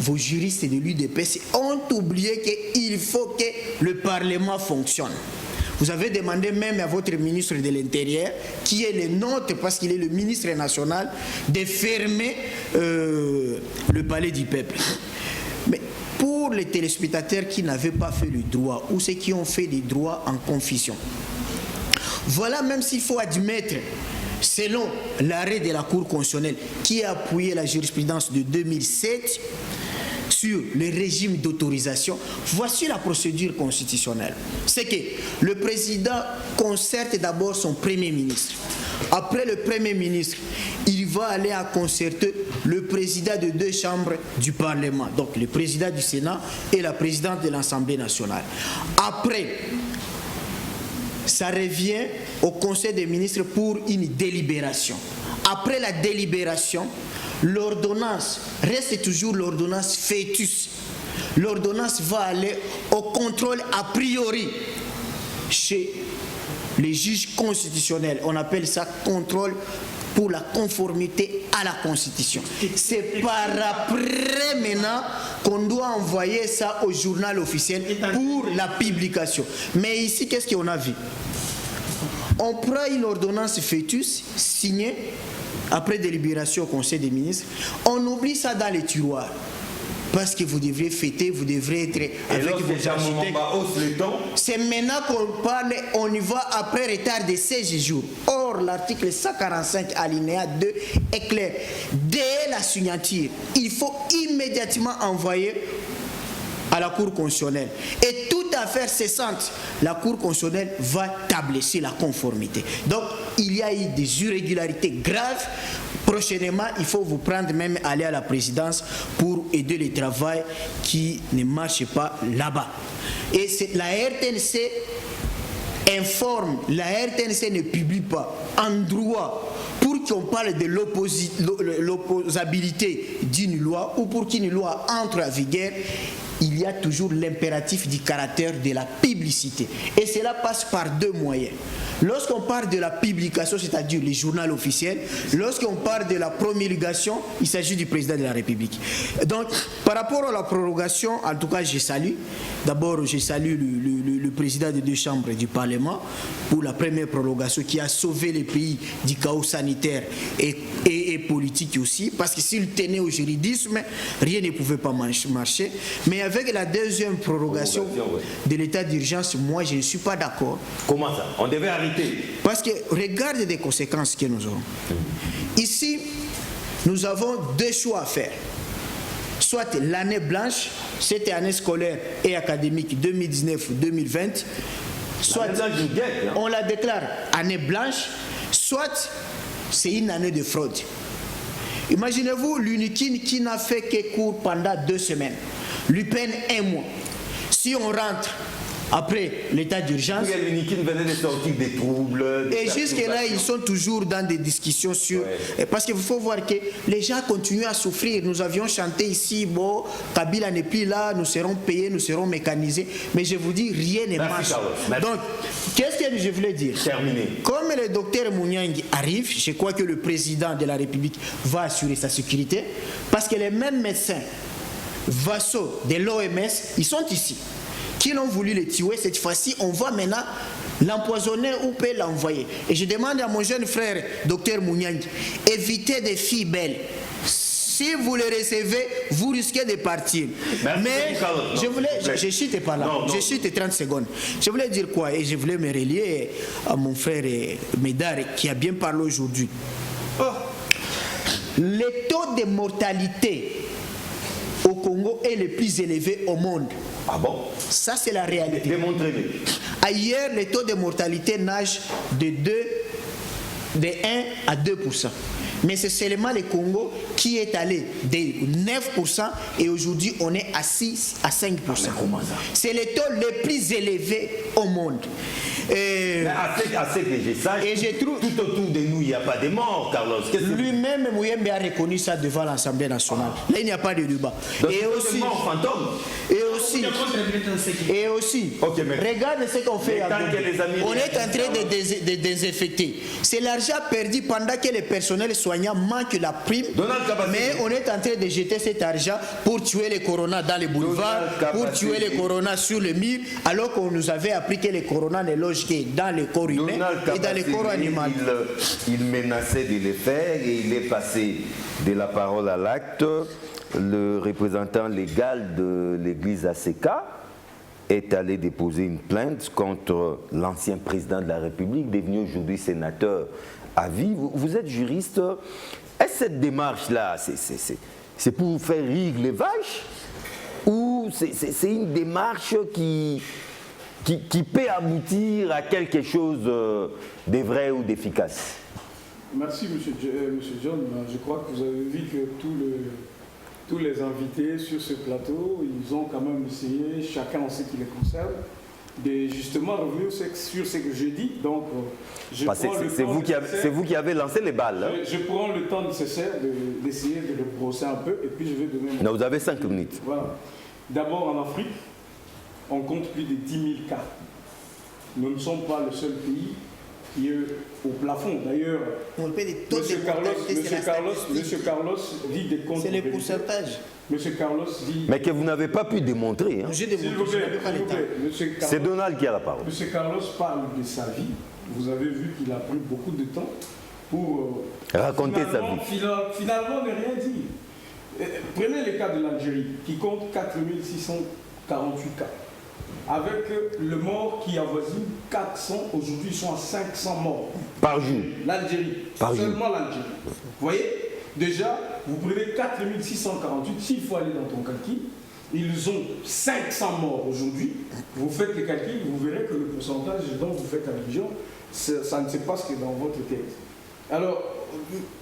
vos juristes de l'UDPS ont oublié qu'il faut que le Parlement fonctionne. Vous avez demandé même à votre ministre de l'Intérieur, qui est le nôtre parce qu'il est le ministre national, de fermer le palais du peuple. Mais pour les téléspectateurs qui n'avaient pas fait le droit ou ceux qui ont fait des droits en confusion, voilà, même s'il faut admettre, selon l'arrêt de la Cour constitutionnelle qui a appuyé la jurisprudence de 2007 sur le régime d'autorisation, voici la procédure constitutionnelle. C'est que le président concerte d'abord son premier ministre. Après le premier ministre, il va aller à concerter le président de 2 chambres du Parlement, donc le président du Sénat et la présidente de l'Assemblée nationale. Après, ça revient au Conseil des ministres pour une délibération. Après la délibération, l'ordonnance reste toujours l'ordonnance fœtus. L'ordonnance va aller au contrôle a priori chez les juges constitutionnels. On appelle ça contrôle pour la conformité à la Constitution. C'est par après maintenant qu'on doit envoyer ça au journal officiel pour la publication. Mais ici, qu'est-ce qu'on a vu? On prend une ordonnance fœtus signée après délibération au Conseil des ministres, on oublie ça dans les tiroirs. parce que vous devriez fêter, vous devrez être avec vos architectes. C'est maintenant qu'on parle, on y va après retard de 16 jours. Or, l'article 145 alinéa 2 est clair. Dès la signature, il faut immédiatement envoyer à la Cour constitutionnelle. Et toute affaire cessante, la Cour constitutionnelle va tabler sur la conformité. Donc, il y a eu des irrégularités graves. Prochainement, il faut vous prendre même aller à la présidence pour aider le travail qui ne marche pas là-bas. Et la RTNC informe, la RTNC ne publie pas en droit pour qu'on parle de l'opposabilité d'une loi ou pour qu'une loi entre en vigueur. Il y a toujours l'impératif du caractère de la publicité. Et cela passe par deux moyens. Lorsqu'on parle de la publication, c'est-à-dire le journal officiel, lorsqu'on parle de la promulgation, il s'agit du président de la République. Donc, par rapport à la prorogation, en tout cas, je salue. D'abord, je salue le président des deux chambres du Parlement pour la première prolongation qui a sauvé le pays du chaos sanitaire et politique aussi, parce que s'il tenait au juridisme, rien ne pouvait pas marcher. Mais avec la deuxième prorogation de l'état d'urgence, moi, je ne suis pas d'accord. Comment ça? On devait arrêter. Parce que regarde les conséquences que nous aurons. Ici, nous avons deux choix à faire. Soit l'année blanche, cette année scolaire et académique 2019-2020, soit on la déclare année blanche, soit c'est une année de fraude. Imaginez-vous l'UNIKIN qui n'a fait que cours pendant 2 semaines, lui peine 1 mois. Si on rentre après l'état d'urgence, l'UNIKIN venait de sortir des troubles. Et jusque-là, ils sont toujours dans des discussions sur... Parce qu'il faut voir que les gens continuent à souffrir. Nous avions chanté ici, bon, Kabila n'est plus là, nous serons payés, nous serons mécanisés. Mais je vous dis, rien ne marche. Donc, qu'est-ce que je voulais dire? Terminé. Comme le docteur Mouniangi arrive, je crois que le président de la République va assurer sa sécurité. Parce que les mêmes médecins vassaux de l'OMS, ils sont ici. Qui l'ont voulu le tuer, cette fois-ci, on va maintenant l'empoisonner ou peut l'envoyer. Et je demande à mon jeune frère, docteur Mouniangi, évitez des filles belles. Si vous les recevez, vous risquez de partir. Mais je voulais, je chute par là, je chute 30 secondes. Je voulais dire quoi? Et je voulais me relier à mon frère Médard qui a bien parlé aujourd'hui. Le taux de mortalité au Congo est le plus élevé au monde. Ah bon? Ça, c'est la réalité. Démontrez-le. Ailleurs, le taux de mortalité nage de 1 à 2%. Mais c'est seulement le Congo qui est allé de 9% et aujourd'hui, on est à 6 à 5%. C'est le taux le plus élevé au monde. À ce que je sache, et je trouve, tout autour de nous, il n'y a pas de morts, Carlos. Lui-même, Mouyembe a reconnu ça devant l'Assemblée nationale. Là, il n'y a pas de débat. Donc, et aussi, okay, regarde ce qu'on fait. On est en train de désinfecter. C'est l'argent perdu pendant que les personnels soignants manquent la prime. Mais on est en train de jeter cet argent pour tuer les coronas dans les boulevards, pour tuer les coronas sur le mur, alors qu'on nous avait appris que les coronas ne logent que dans le corps humain et dans le corps animal. Il menaçait de le faire et il est passé de la parole à l'acte. Le représentant légal de l'église ACK est allé déposer une plainte contre l'ancien président de la République, devenu aujourd'hui sénateur à vie. Vous êtes juriste. Est-ce que cette démarche-là, c'est pour vous faire rire les vaches ou c'est une démarche qui peut aboutir à quelque chose de vrai ou d'efficace? Merci, monsieur John. Je crois que vous avez vu que tous les invités sur ce plateau, ils ont quand même essayé, chacun en ce qui les concerne, de justement revenir sur ce que j'ai dit. Donc, c'est vous qui avez lancé les balles. Hein? Je prends le temps nécessaire d'essayer de le brosser un peu et puis je vais donner... Non, vous avez 5 minutes. Voilà. D'abord, en Afrique, on compte plus de 10 000 cas. Nous ne sommes pas le seul pays qui est au plafond. D'ailleurs, M. Carlos dit des comptes. C'est le pourcentage. M. Carlos dit... Mais que vous n'avez pas pu démontrer. Hein. C'est Donald qui a la parole. M. Carlos parle de sa vie. Vous avez vu qu'il a pris beaucoup de temps pour... raconter sa vie. Finalement, ne rien dire. Prenez le cas de l'Algérie, qui compte 4648 cas, avec le mort qui avoisine 400, aujourd'hui ils sont à 500 morts. Par jour. L'Algérie, seulement l'Algérie. Vous voyez, déjà, vous prenez 4648, s'il faut aller dans ton calcul, ils ont 500 morts aujourd'hui. Vous faites les calculs, vous verrez que le pourcentage dont vous faites allusion, ça ne se passe que dans votre tête. Alors,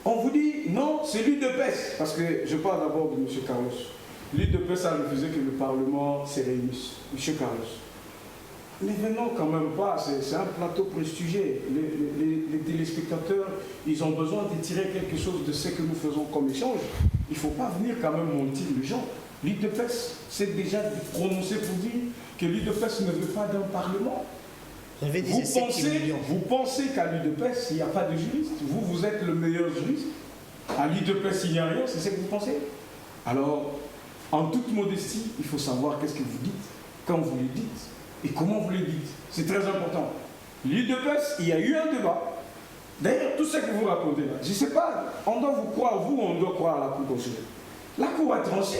on vous dit, non, c'est l'UDPS, parce que je parle d'abord de M. Carlos. L'UDPS a refusé que le Parlement se réunisse. M. Carlos. Mais venons quand même pas, c'est un plateau prestigieux. Les téléspectateurs, ils ont besoin de tirer quelque chose de ce que nous faisons comme échange. Il ne faut pas venir quand même mentir les gens. L'UDPS s'est déjà prononcé pour dire que l'UDPS ne veut pas d'un Parlement. Vous pensez qu'à l'UDPS, il n'y a pas de juriste. Vous êtes le meilleur juriste. À l'UDPS, il n'y a rien, c'est ce que vous pensez. Alors, en toute modestie, il faut savoir qu'est-ce que vous dites, quand vous le dites, et comment vous le dites. C'est très important. L'UDPS, il y a eu un débat. D'ailleurs, tout ce que vous racontez là, je ne sais pas, on doit vous croire, vous, on doit croire à la Cour constitutionnelle. La Cour a tranché.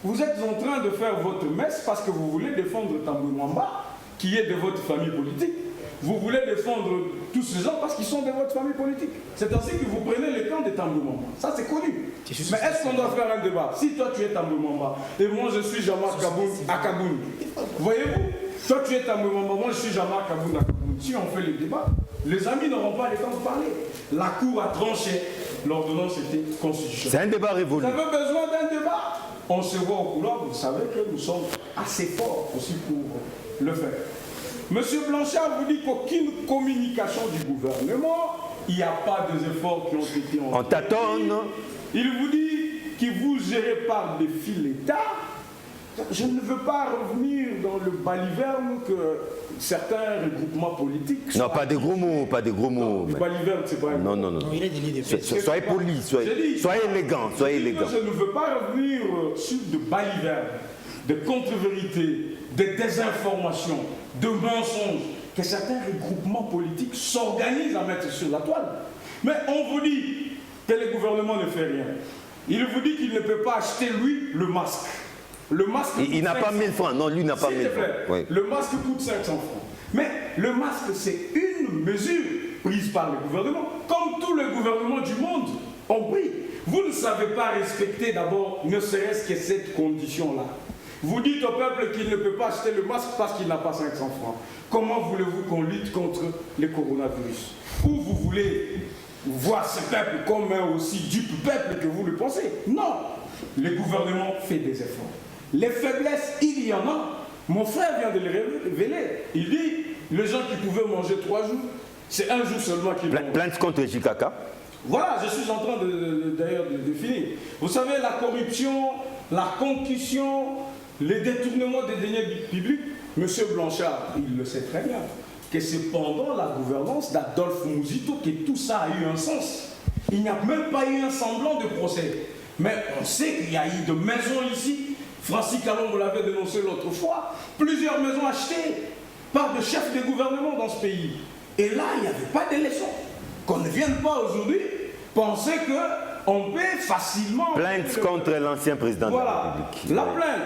Vous êtes en train de faire votre messe parce que vous voulez défendre Tamboué Mwamba, qui est de votre famille politique. Vous voulez défendre tous ces gens parce qu'ils sont de votre famille politique. C'est ainsi que vous prenez le camp de Tamboué Mwamba. Ça, c'est connu. Mais est-ce qu'on doit faire un débat? Si toi, tu es Tamboué Mwamba et moi, je suis Jean-Marc Kaboun à Kaboun, voyez-vous? Toi, tu es Tamboué Mwamba, moi, je suis Jean-Marc Kaboun à Kaboun. Si on fait le débat, les amis n'auront pas le temps de parler. La Cour a tranché. L'ordonnance était constitutionnelle. C'est un débat révolu. Ça veut besoin d'un débat. On se voit au couloir, vous savez que nous sommes assez forts aussi pour le faire. Monsieur Blanchard vous dit qu'aucune communication du gouvernement, il n'y a pas des efforts qui ont été on tâtonne. Il vous dit que vous gérez par des fils l'État. Je ne veux pas revenir dans le baliverne que certains regroupements politiques... Non, pas des gros mots, pas des gros mots. Le baliverne, c'est pas... Non. Il est délit de fait. Soyez poli, soyez élégant, soyez élégant. Je ne veux pas revenir sur de baliverne, de contre-vérité, de désinformation, de mensonges que certains regroupements politiques s'organisent à mettre sur la toile. Mais on vous dit que le gouvernement ne fait rien. Il vous dit qu'il ne peut pas acheter, lui, le masque. Le masque il n'a pas 1000 francs. Non, lui n'a pas 1000 francs. Oui. Le masque coûte 500 francs. Mais le masque, c'est une mesure prise par le gouvernement, comme tout le gouvernement du monde ont pris. Vous ne savez pas respecter d'abord, ne serait-ce que cette condition-là. Vous dites au peuple qu'il ne peut pas acheter le masque parce qu'il n'a pas 500 francs. Comment voulez-vous qu'on lutte contre le coronavirus? Ou vous voulez voir ce peuple comme un aussi dupe peuple que vous le pensez? Non. Le gouvernement fait des efforts. Les faiblesses, il y en a. Mon frère vient de les révéler. Il dit, les gens qui pouvaient manger 3 jours, c'est un jour seulement qu'ils mangent. Plainte contre JKK. Voilà, je suis en train d'ailleurs de finir. Vous savez, la corruption, la concussion, les détournements des deniers publics, M. Blanchard, il le sait très bien, que c'est pendant la gouvernance d'Adolphe Mouzito que tout ça a eu un sens. Il n'y a même pas eu un semblant de procès. Mais on sait qu'il y a eu de maisons ici. Francis Calon, vous l'avez dénoncé l'autre fois. Plusieurs maisons achetées par des chefs de gouvernement dans ce pays. Et là, il n'y avait pas d'élection. Qu'on ne vienne pas aujourd'hui penser qu'on peut facilement... Plainte contre l'ancien président de la République. La plainte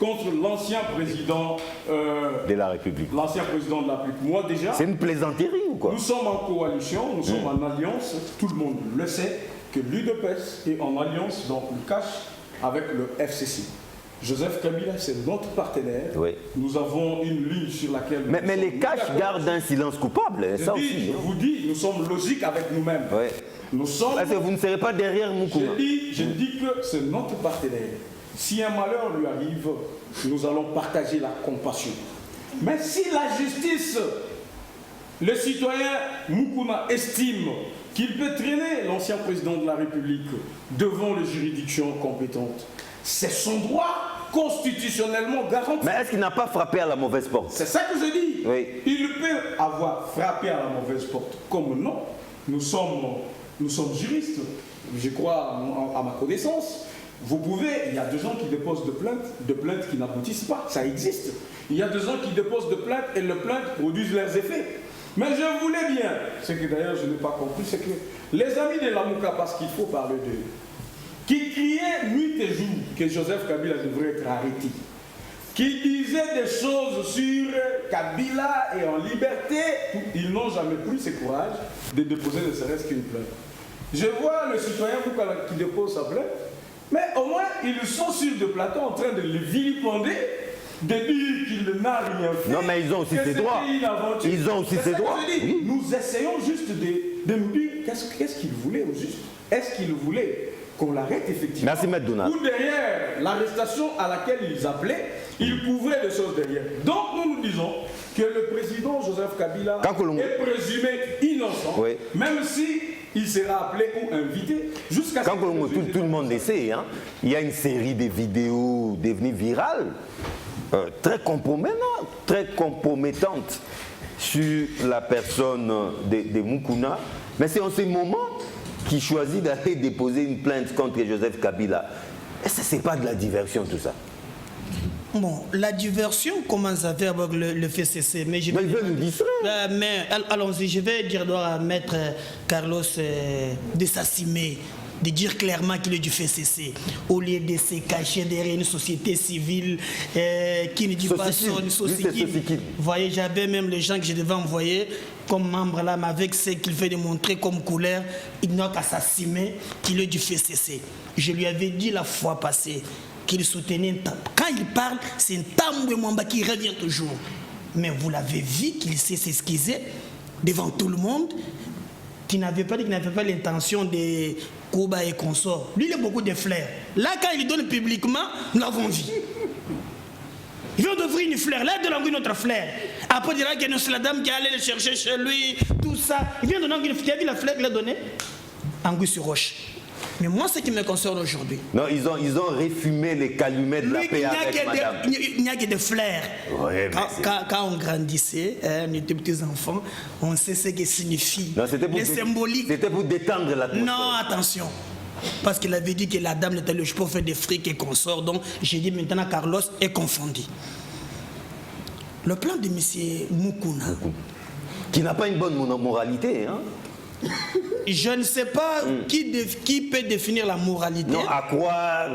contre l'ancien président de la République. L'ancien président de la République. Moi déjà... C'est une plaisanterie ou quoi? Nous sommes en coalition, nous sommes en alliance. Tout le monde le sait que l'UDPS est en alliance dans le cash avec le FCC. Joseph Kabila, c'est notre partenaire. Oui. Nous avons une ligne sur laquelle... Mais les caches gardent un silence coupable. Je vous dis, nous sommes logiques avec nous-mêmes. Oui. Nous sommes... Parce que vous ne serez pas derrière Moukouna. Je dis que c'est notre partenaire. Si un malheur lui arrive, nous allons partager la compassion. Mais si la justice, le citoyen Moukouna estime qu'il peut traîner l'ancien président de la République devant les juridictions compétentes, c'est son droit constitutionnellement garanti. Mais est-ce qu'il n'a pas frappé à la mauvaise porte? C'est ça que je dis. Oui. Il peut avoir frappé à la mauvaise porte. Comme non, nous sommes juristes. Je crois, à ma connaissance, vous pouvez, il y a des gens qui déposent de plaintes qui n'aboutissent pas. Ça existe. Il y a des gens qui déposent de plaintes et les plaintes produisent leurs effets. Mais je voulais bien, ce que d'ailleurs je n'ai pas compris, c'est que les amis de la Mouka, parce qu'il faut parler d'eux, qui criait nuit et jour que Joseph Kabila devrait être arrêté, qui disait des choses sur Kabila et en liberté, ils n'ont jamais pris ce courage de déposer ne serait-ce qu'une plainte. Je vois le citoyen Moukala qui dépose sa plainte, mais au moins ils sont sur le plateau en train de le vilipender, de dire qu'il n'a rien fait. Non, mais ils ont aussi ses droits. Ils ont aussi ses droits. Oui. Nous essayons juste de nous dire qu'est-ce qu'il voulait au juste. Est-ce qu'il voulait qu'on l'arrête effectivement? Merci, Maître Donald. Ou derrière l'arrestation à laquelle ils appelaient, ils couvraient des choses derrière. Donc nous disons que le président Joseph Kabila est présumé innocent, oui, même si il sera appelé ou invité jusqu'à ce que tout le monde le sait, hein, il y a une série de vidéos devenues virales, très compromettantes sur la personne de Mukuna. Mais c'est en ce moment qu'il choisit d'aller déposer une plainte contre Joseph Kabila. Est-ce que ce n'est pas de la diversion tout ça? Bon, la diversion commence à faire avec le FCC, mais je vais... Mais il veut nous distraire. Mais allons-y, je vais dire à Maître Carlos de s'assumer, de dire clairement qu'il est du FCC, au lieu de se cacher derrière une société civile qui ne dit pas son société. Vous voyez, j'avais même les gens que je devais envoyer comme membre là, mais avec ce qu'il fait démontrer comme couleur, il n'a qu'à s'assumer qu'il est du FCC. Je lui avais dit la fois passée qu'il soutenait un Tambwe. Quand il parle, c'est un Tambwe Mwamba qui revient toujours. Mais vous l'avez vu qu'il sait s'excuser devant tout le monde, qu'il n'avait pas l'intention de Kouba et consorts. Lui, il a beaucoup de flair. Là, quand il donne publiquement, nous l'avons vu. Il vient d'ouvrir une fleur, là, il donne une autre fleur. Après, il dira que c'est la dame qui allait le chercher chez lui, tout ça. Il vient de donner une fleur. Tu as vu la fleur qu'il a donnée? Anguille sur roche. Mais moi, ce qui me concerne aujourd'hui. Non, ils ont réfumé les calumets de la paix avec madame. Il n'y a que des fleurs. Ouais, quand on grandissait, on était petits enfants, on sait ce que signifie. Non, les symboliques. C'était pour détendre l'atmosphère. Non, attention. Parce qu'il avait dit que la dame n'était le pour faire des frics et consorts. Donc, j'ai dit maintenant Carlos est confondu. Le plan de M. Mukuna. Qui n'a pas une bonne moralité, hein? Je ne sais pas qui peut définir la moralité. Non, à croire.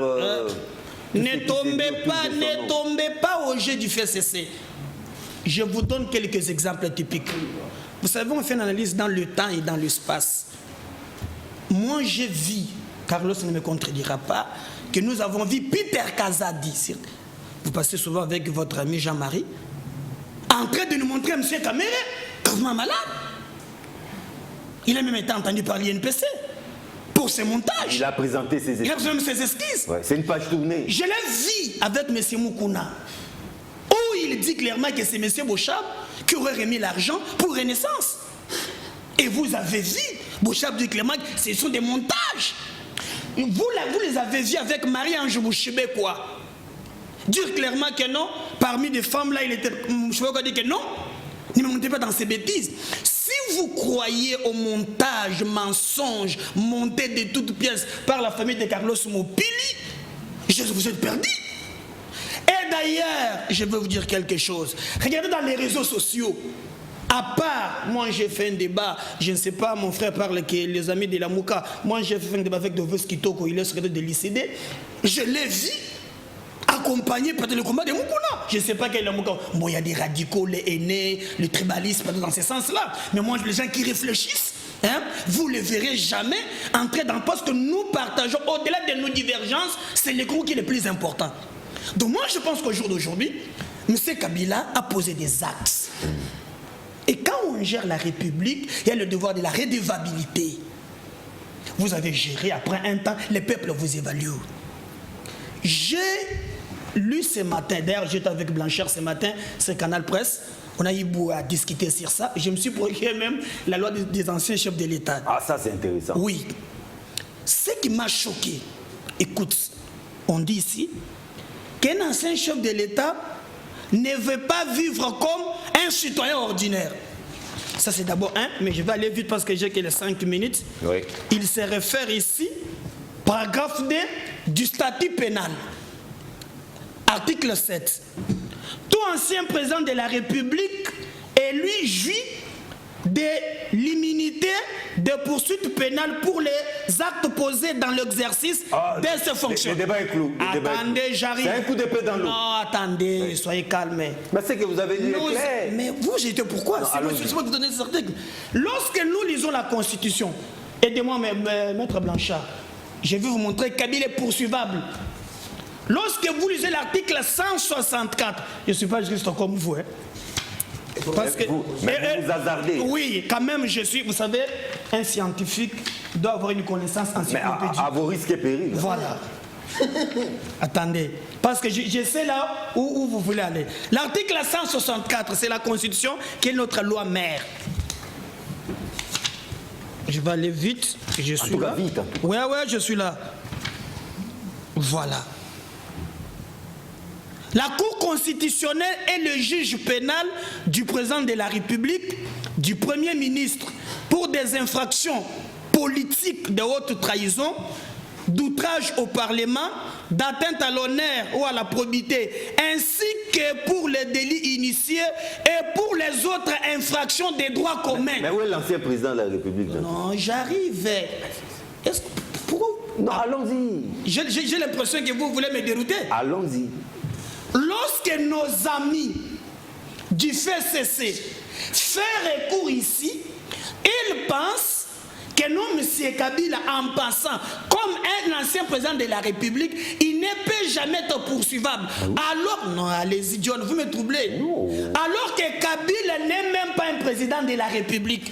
Ne tombez pas au jeu du FCC. Je vous donne quelques exemples typiques. Vous savez, on fait une analyse dans le temps et dans l'espace. Moi, j'ai vu, Carlos ne me contredira pas, que nous avons vu Peter Kazadi. Vous passez souvent avec votre ami Jean-Marie, en train de nous montrer M. Kamere, gravement malade. Il a même été entendu par l'INPC pour ses montages. Il a présenté ses esquisses. Il a présenté ses esquisses. Ouais, c'est une page tournée. Je l'ai vu avec M. Mukuna, où il dit clairement que c'est M. Bochab qui aurait remis l'argent pour Renaissance. Et vous avez vu, Bochab dit clairement que ce sont des montages. Vous les avez vus avec Marie-Ange Bouchebe, quoi. Dire clairement que non, parmi des femmes là, il était. Je ne sais pas dire que non, ne me montez pas dans ces bêtises. Si vous croyez au montage, mensonge, monté de toutes pièces par la famille de Carlos Mopili, vous êtes perdu. Et d'ailleurs, je vais vous dire quelque chose. Regardez dans les réseaux sociaux. À part, moi j'ai fait un débat, je ne sais pas, mon frère parle que les amis de la Mouka, moi j'ai fait un débat avec Dovos Kitoko, il est secrétaire de l'ICD, je l'ai vu accompagné par le combat de Mukuna. Je ne sais pas quel est le Mukuna. Bon, il y a des radicaux, les aînés, le tribalisme, dans ce sens-là. Mais moi, les gens qui réfléchissent, hein, vous ne le verrez jamais entrer dans le poste que nous partageons. Au-delà de nos divergences, c'est le groupe qui est le plus important. Donc moi, je pense qu'au jour d'aujourd'hui, M. Kabila a posé des axes. Et quand on gère la République, il y a le devoir de la redevabilité. Vous avez géré, après un temps, les peuples vous évaluent. J'ai lu ce matin, d'ailleurs j'étais avec Blanchard ce matin, c'est Canal Presse, on a eu beau à discuter sur ça, je me suis procuré même la loi des anciens chefs de l'État. Ah, ça c'est intéressant. Oui. Ce qui m'a choqué, écoute, on dit ici qu'un ancien chef de l'État ne veut pas vivre comme un citoyen ordinaire. Ça c'est d'abord un, mais je vais aller vite parce que j'ai que les 5 minutes. Oui. Il se réfère ici, paragraphe 2 du statut pénal. Article 7. Tout ancien président de la République est lui jouit des l'immunité de poursuite pénale pour les actes posés dans l'exercice de ses fonctions. Le débat est clos. Attendez, j'arrive. C'est un coup d'épée dans l'eau. Non, attendez, soyez calme. Mais c'est que vous avez lu Nous- clair. Mais vous, j'étais pourquoi? C'est moi qui vous donne ces articles. Lorsque nous lisons la Constitution, aidez-moi, Maître Blanchard, je vais vous montrer que Kabila est poursuivable. Lorsque vous lisez l'article 164, je ne suis pas juriste comme vous, hein. Parce que, vous hasardez. Oui, quand même, je suis, vous savez, un scientifique doit avoir une connaissance Mais encyclopédique. à vos risques et périls. Voilà. Attendez, parce que je sais là où vous voulez aller. L'article 164, c'est la Constitution qui est notre loi mère. Je vais aller vite, je suis tout cas, là. vite. Ouais, je suis là. Voilà. La Cour constitutionnelle est le juge pénal du président de la République, du Premier ministre, pour des infractions politiques de haute trahison, d'outrage au Parlement, d'atteinte à l'honneur ou à la probité, ainsi que pour les délits initiés et pour les autres infractions des droits communs. Mais où est l'ancien président de la République? Non, j'arrive. Pourquoi? Non, allons-y. J'ai l'impression que vous voulez me dérouter. Allons-y. Lorsque nos amis du FCC font recours ici, ils pensent que non, M. Kabila, en passant comme un ancien président de la République, il ne peut jamais être poursuivable. Alors, non, allez-y, John, vous me troublez. Alors que Kabila n'est même pas un président de la République.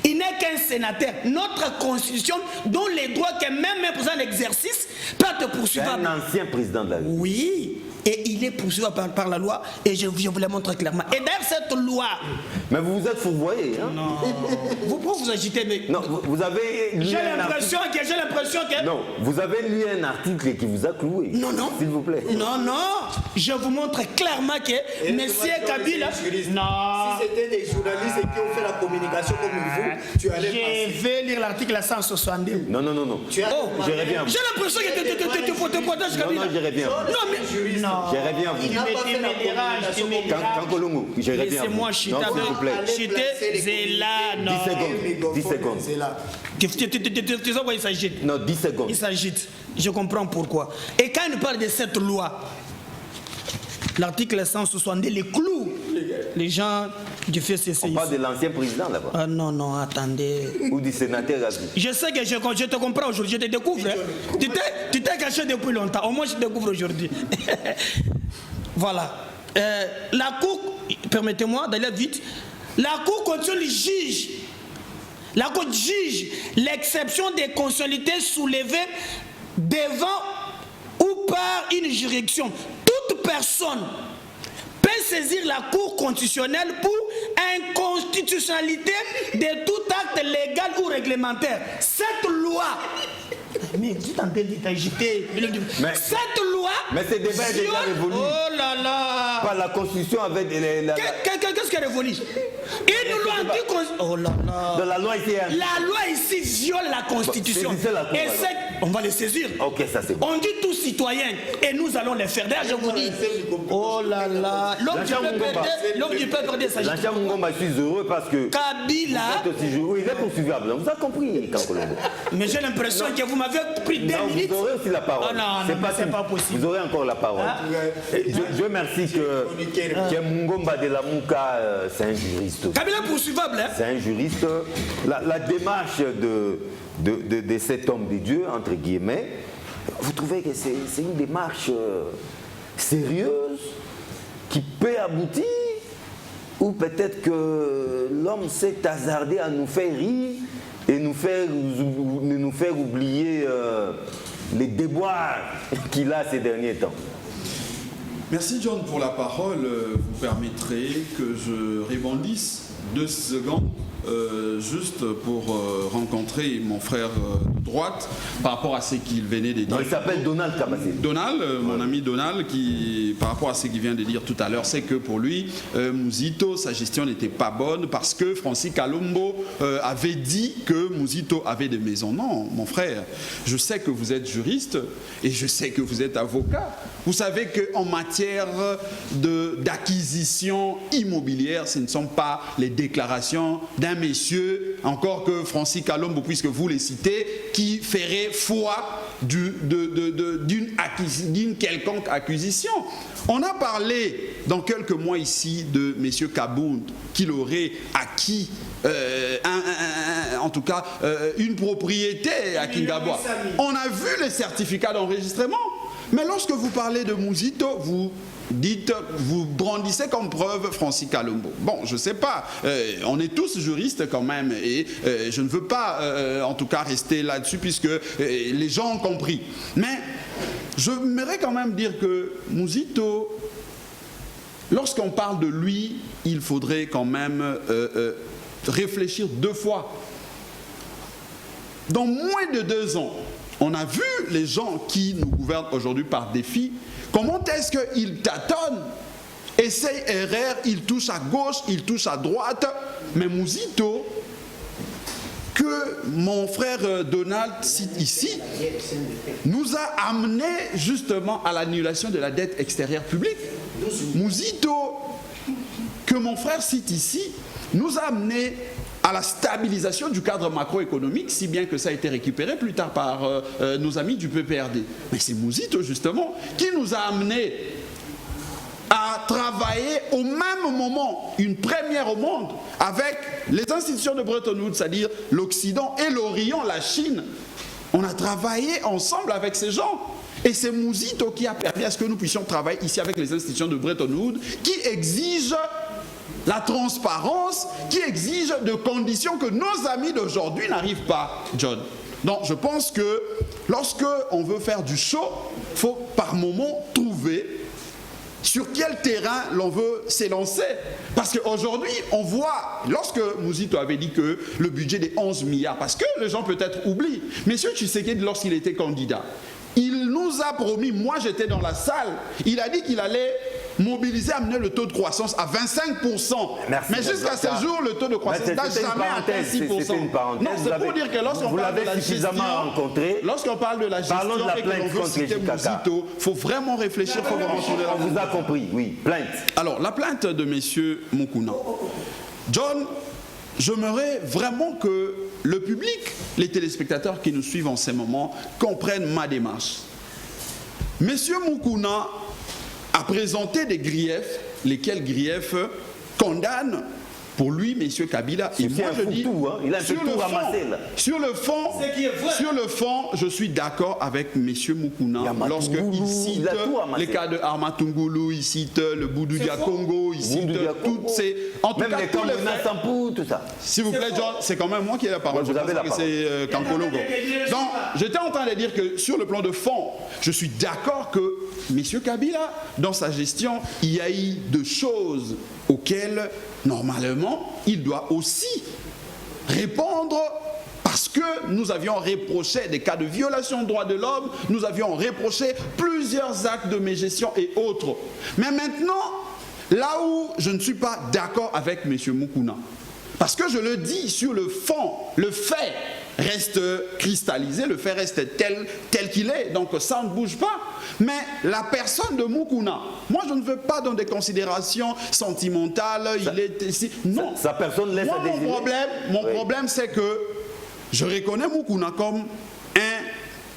Il n'est qu'un sénateur. Notre constitution donne les droits que même un président d'exercice peut être poursuivable. Un ancien président de la République. Oui, et il est poursuivi par la loi, et je vous la montre clairement. Et d'ailleurs, cette loi... Mais vous vous êtes fourvoyé, hein? Non, pourquoi vous agitez, mais... Non, vous avez lu J'ai un l'impression que... Non, vous avez lu un article qui vous a cloué. Non. S'il vous plaît. Non, je vous montre clairement que M. Kabila... Non. Si c'était des journalistes qui ont fait la communication comme vous, tu allais passer. Je vais lire l'article 162. Non. Tu as Je reviens à vous. J'ai l'impression que tu protèges Kabila. Non, je reviens à vous. Non, mais... Non. Je reviens à vous. Il n'a pas fait la communication. Kankolongo, je reviens à vous. Laissez-moi chiter Non, s'il vous plaît. c'est là, non. 10 secondes. C'est là. Tu sais pourquoi il s'agite? Non, 10 secondes. Il s'agite. Je comprends pourquoi. Et quand il parle de cette loi, l'article 162, les clous, les gens du FCC. On parle de l'ancien président là-bas. Ah non, attendez. Ou du sénateur à vie. Je sais que je te comprends aujourd'hui, je te découvre. Hein. Tu t'es caché depuis longtemps, au moins je te découvre aujourd'hui. Voilà. La Cour, permettez-moi d'aller vite, la Cour constitutionnelle juge. La Cour juge l'exception des constitutionnalités soulevées devant ou par une juridiction. Toute personne peut saisir la Cour constitutionnelle pour inconstitutionnalité de tout acte légal ou réglementaire. Cette loi... Mais vous êtes en train d'agiter. Cette loi... Mais ce débat est déjà révolu. Oh là là. Par la Constitution avec Qu'est-ce qui est révolu? Une loi anti-constitutionnelle. Oh là là. dans la loi ici. La loi ici viole la Constitution. saisissez la Cour, Et alors. on va les saisir. Ok, ça c'est bon. On dit tous citoyens et nous allons les faire. D'ailleurs, je vous dis. Oh là là. L'homme du peuple perdait sa justice. L'ancien Mungomba, je suis heureux parce que. Kabila. Vous êtes aussi heureux. Il est poursuivable. Vous avez compris, Kankolongo. Mais j'ai l'impression que vous m'avez pris 2 Non, minutes. vous aurez aussi la parole. Oh non, c'est mais c'est tout. pas possible. Vous aurez encore la parole. Dieu merci que Mungomba de la Mouka, c'est un juriste. Kabila est poursuivable. Hein? C'est un juriste. La démarche de cet homme de Dieu, entre guillemets, vous trouvez que c'est une démarche sérieuse qui peut aboutir? Ou peut-être que l'homme s'est hasardé à nous faire rire et nous faire oublier les déboires qu'il a ces derniers temps? Merci John pour la parole. Vous permettrez que je rebondisse 2 secondes juste pour rencontrer mon frère de droite par rapport à ce qu'il venait de dire. Non, il s'appelle Donald Kabasele. Donald, mon ami Donald, qui par rapport à ce qu'il vient de dire tout à l'heure, c'est que pour lui, Muzito, sa gestion n'était pas bonne parce que Francis Kalombo avait dit que Muzito avait des maisons. Non, mon frère, je sais que vous êtes juriste et je sais que vous êtes avocat. Vous savez qu'en matière matière d'acquisition immobilière, ce ne sont pas les déclarations d'un monsieur, encore que Francis Kalombo, puisque vous les citez, qui ferait foi d'une quelconque acquisition. On a parlé dans quelques mois ici de M. Kabound, qu'il aurait acquis en tout cas une propriété à Kingabwa. On a vu les certificats d'enregistrement. Mais lorsque vous parlez de Muzito, vous brandissez comme preuve Francis Kalombo. Bon, je ne sais pas, on est tous juristes quand même, et je ne veux pas en tout cas rester là-dessus, puisque les gens ont compris. Mais je m'aimerais quand même dire que Muzito, lorsqu'on parle de lui, il faudrait quand même réfléchir 2 fois. Dans moins de 2 ans, on a vu les gens qui nous gouvernent aujourd'hui par défi, comment est-ce qu'ils tâtonnent, essayent erreur, ils touchent à gauche, ils touchent à droite, mais Muzito, que mon frère Donald cite ici, nous a amené justement à l'annulation de la dette extérieure publique. Muzito, que mon frère cite ici, nous a amené à la stabilisation du cadre macroéconomique, si bien que ça a été récupéré plus tard par nos amis du PPRD. Mais c'est Muzito justement qui nous a amené à travailler au même moment, une première au monde, avec les institutions de Bretton Woods, c'est-à-dire l'Occident et l'Orient, la Chine. On a travaillé ensemble avec ces gens. Et c'est Muzito qui a permis à ce que nous puissions travailler ici avec les institutions de Bretton Woods, qui exigent la transparence, qui exige de conditions que nos amis d'aujourd'hui n'arrivent pas, John. Donc je pense que lorsque on veut faire du show, il faut par moment trouver sur quel terrain l'on veut s'élancer. Parce qu'aujourd'hui, on voit, lorsque Muzito avait dit que le budget des 11 milliards, parce que les gens peut-être oublient, M. Tshisekedi, lorsqu'il était candidat, il nous a promis, moi j'étais dans la salle, il a dit qu'il allait mobiliser, amener le taux de croissance à 25%. Mais jusqu'à ce jour, le taux de croissance n'a jamais atteint 6%. Non, c'est pour dire que lorsqu'on parle de la gestion, lorsqu'on parle de la gestion et que l'on veut citer Muzito, il faut vraiment réfléchir, il faut vraiment tourner la roue. On vous a compris, oui. Plainte. Alors, la plainte de M. Mukuna. John, j'aimerais vraiment que le public, les téléspectateurs qui nous suivent en ces moments, comprennent ma démarche. M. Mukuna a présenté des griefs, lesquels griefs condamnent pour lui, M. Kabila. Et moi, je dis, il a un peu tout ramassé, là. Sur le fond, je suis d'accord avec M. Mukuna lorsqu'il cite les cas de Armatungulu, il cite le Boudoudia Congo, il cite toutes ces... En tout même cas, les Kamona Sampou, tout ça. S'il vous plaît, John, c'est quand même moi qui ai la parole. Vous avez la parole. C'est Kankologo. Donc, j'étais en train de dire que sur le plan de fond, je suis d'accord que M. Kabila, dans sa gestion, il y a eu de choses auxquelles, normalement, il doit aussi répondre, parce que nous avions reproché des cas de violation de droits de l'homme, nous avions reproché plusieurs actes de mégestion et autres. Mais maintenant, là où je ne suis pas d'accord avec M. Mukuna, parce que je le dis sur le fond, le fait reste cristallisé, le fait reste tel qu'il est, donc ça ne bouge pas. Mais la personne de Mukuna, moi je ne veux pas dans des considérations sentimentales, il est ici. Non. Sa personne laisse à désirer. Mon problème c'est que je reconnais Mukuna comme un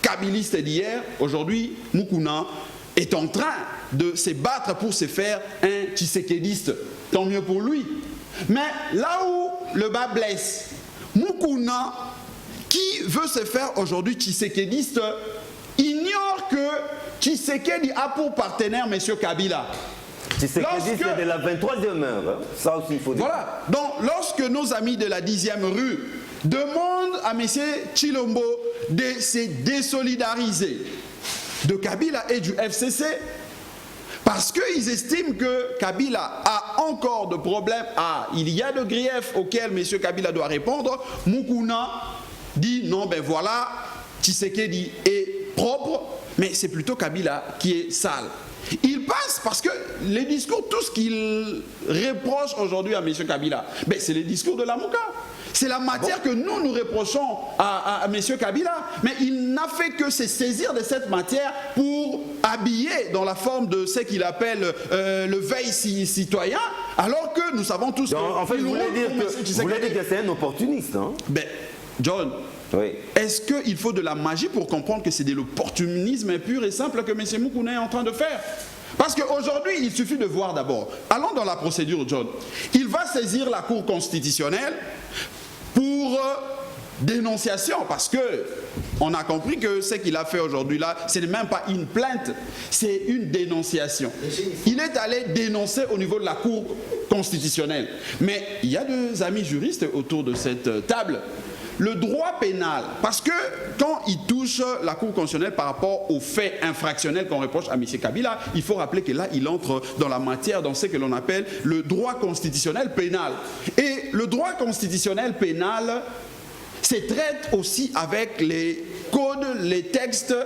kabiliste d'hier. Aujourd'hui, Mukuna est en train de se battre pour se faire un tshisekédiste. Tant mieux pour lui. Mais là où le bas blesse, Mukuna, qui veut se faire aujourd'hui tshisekédiste, ignore que Tshisekedi a pour partenaire M. Kabila. Tshisekedi, c'est de la 23e heure. Hein. Ça aussi, il faut dire. Voilà. Donc, lorsque nos amis de la 10e rue demandent à M. Tshilombo de se désolidariser de Kabila et du FCC, parce qu'ils estiment que Kabila a encore de problèmes, il y a de griefs auxquels M. Kabila doit répondre, Mukuna dit non, ben voilà, Tshisekedi est propre, mais c'est plutôt Kabila qui est sale. il passe parce que les discours, tout ce qu'il reproche aujourd'hui à M. Kabila, ben, c'est les discours de la Mouka. C'est la matière que nous reprochons à M. Kabila. Mais il n'a fait que se saisir de cette matière pour habiller dans la forme de ce qu'il appelle le veille citoyen, alors que nous savons tous Donc, en fait, vous voulez dire que c'est un opportuniste, hein? Ben, John, oui. est-ce qu'il faut de la magie pour comprendre que c'est de l'opportunisme pur et simple que M. Moukouna est en train de faire? Parce qu'aujourd'hui, il suffit de voir d'abord. Allons dans la procédure, John. Il va saisir la Cour constitutionnelle pour dénonciation, parce que on a compris que ce qu'il a fait aujourd'hui là, ce n'est même pas une plainte, c'est une dénonciation. Il est allé dénoncer au niveau de la Cour constitutionnelle. Mais il y a deux amis juristes autour de cette table. Le droit pénal, parce que quand il touche la Cour constitutionnelle par rapport aux faits infractionnels qu'on reproche à M. Kabila, il faut rappeler que là, il entre dans la matière, dans ce que l'on appelle le droit constitutionnel pénal. Et le droit constitutionnel pénal se traite aussi avec les codes, les textes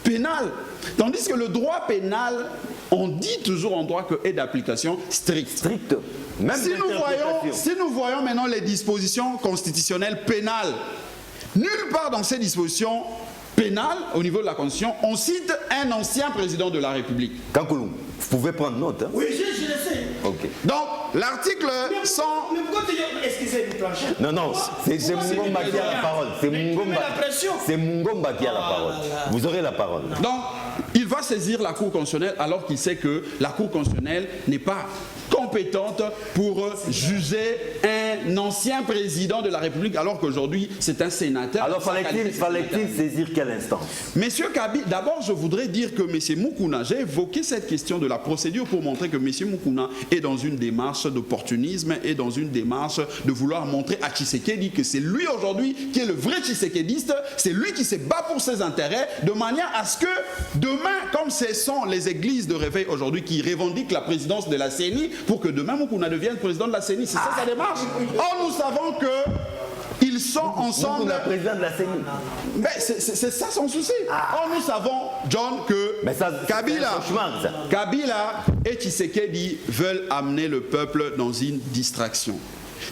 pénals. Tandis que le droit pénal, on dit toujours en droit que est d'application stricte. Stricte. Même Si nous voyons maintenant les dispositions constitutionnelles pénales, nulle part dans ces dispositions pénales, au niveau de la Constitution, on cite un ancien président de la République. Kankoulou, vous pouvez prendre note. Hein? Oui, je le sais. Ok. Donc, l'article 100... Mais pourquoi tu dis, excusez-moi, plancher? Non, c'est Mungomba qui a la parole. C'est Mungomba qui a la parole. Vous aurez la parole. Donc, il va saisir la Cour constitutionnelle alors qu'il sait que la Cour constitutionnelle n'est pas compétente pour juger un ancien président de la République alors qu'aujourd'hui c'est un sénateur. Alors fallait-il saisir quelle instance? Monsieur Kabila, d'abord je voudrais dire que M. Moukouna, j'ai évoqué cette question de la procédure pour montrer que M. Moukouna est dans une démarche d'opportunisme et dans une démarche de vouloir montrer à Tshisekedi que c'est lui aujourd'hui qui est le vrai Tshisekediste, c'est lui qui se bat pour ses intérêts, de manière à ce que demain, comme ce sont les églises de réveil aujourd'hui qui revendiquent la présidence de la CENI, pour que demain Moukouna devienne président de la CENI. C'est ça sa démarche. Or, nous savons que ils sont ensemble. Le président de la CENI. Mais c'est ça son souci. Or, nous savons, John, que Kabila et Tshisekedi veulent amener le peuple dans une distraction.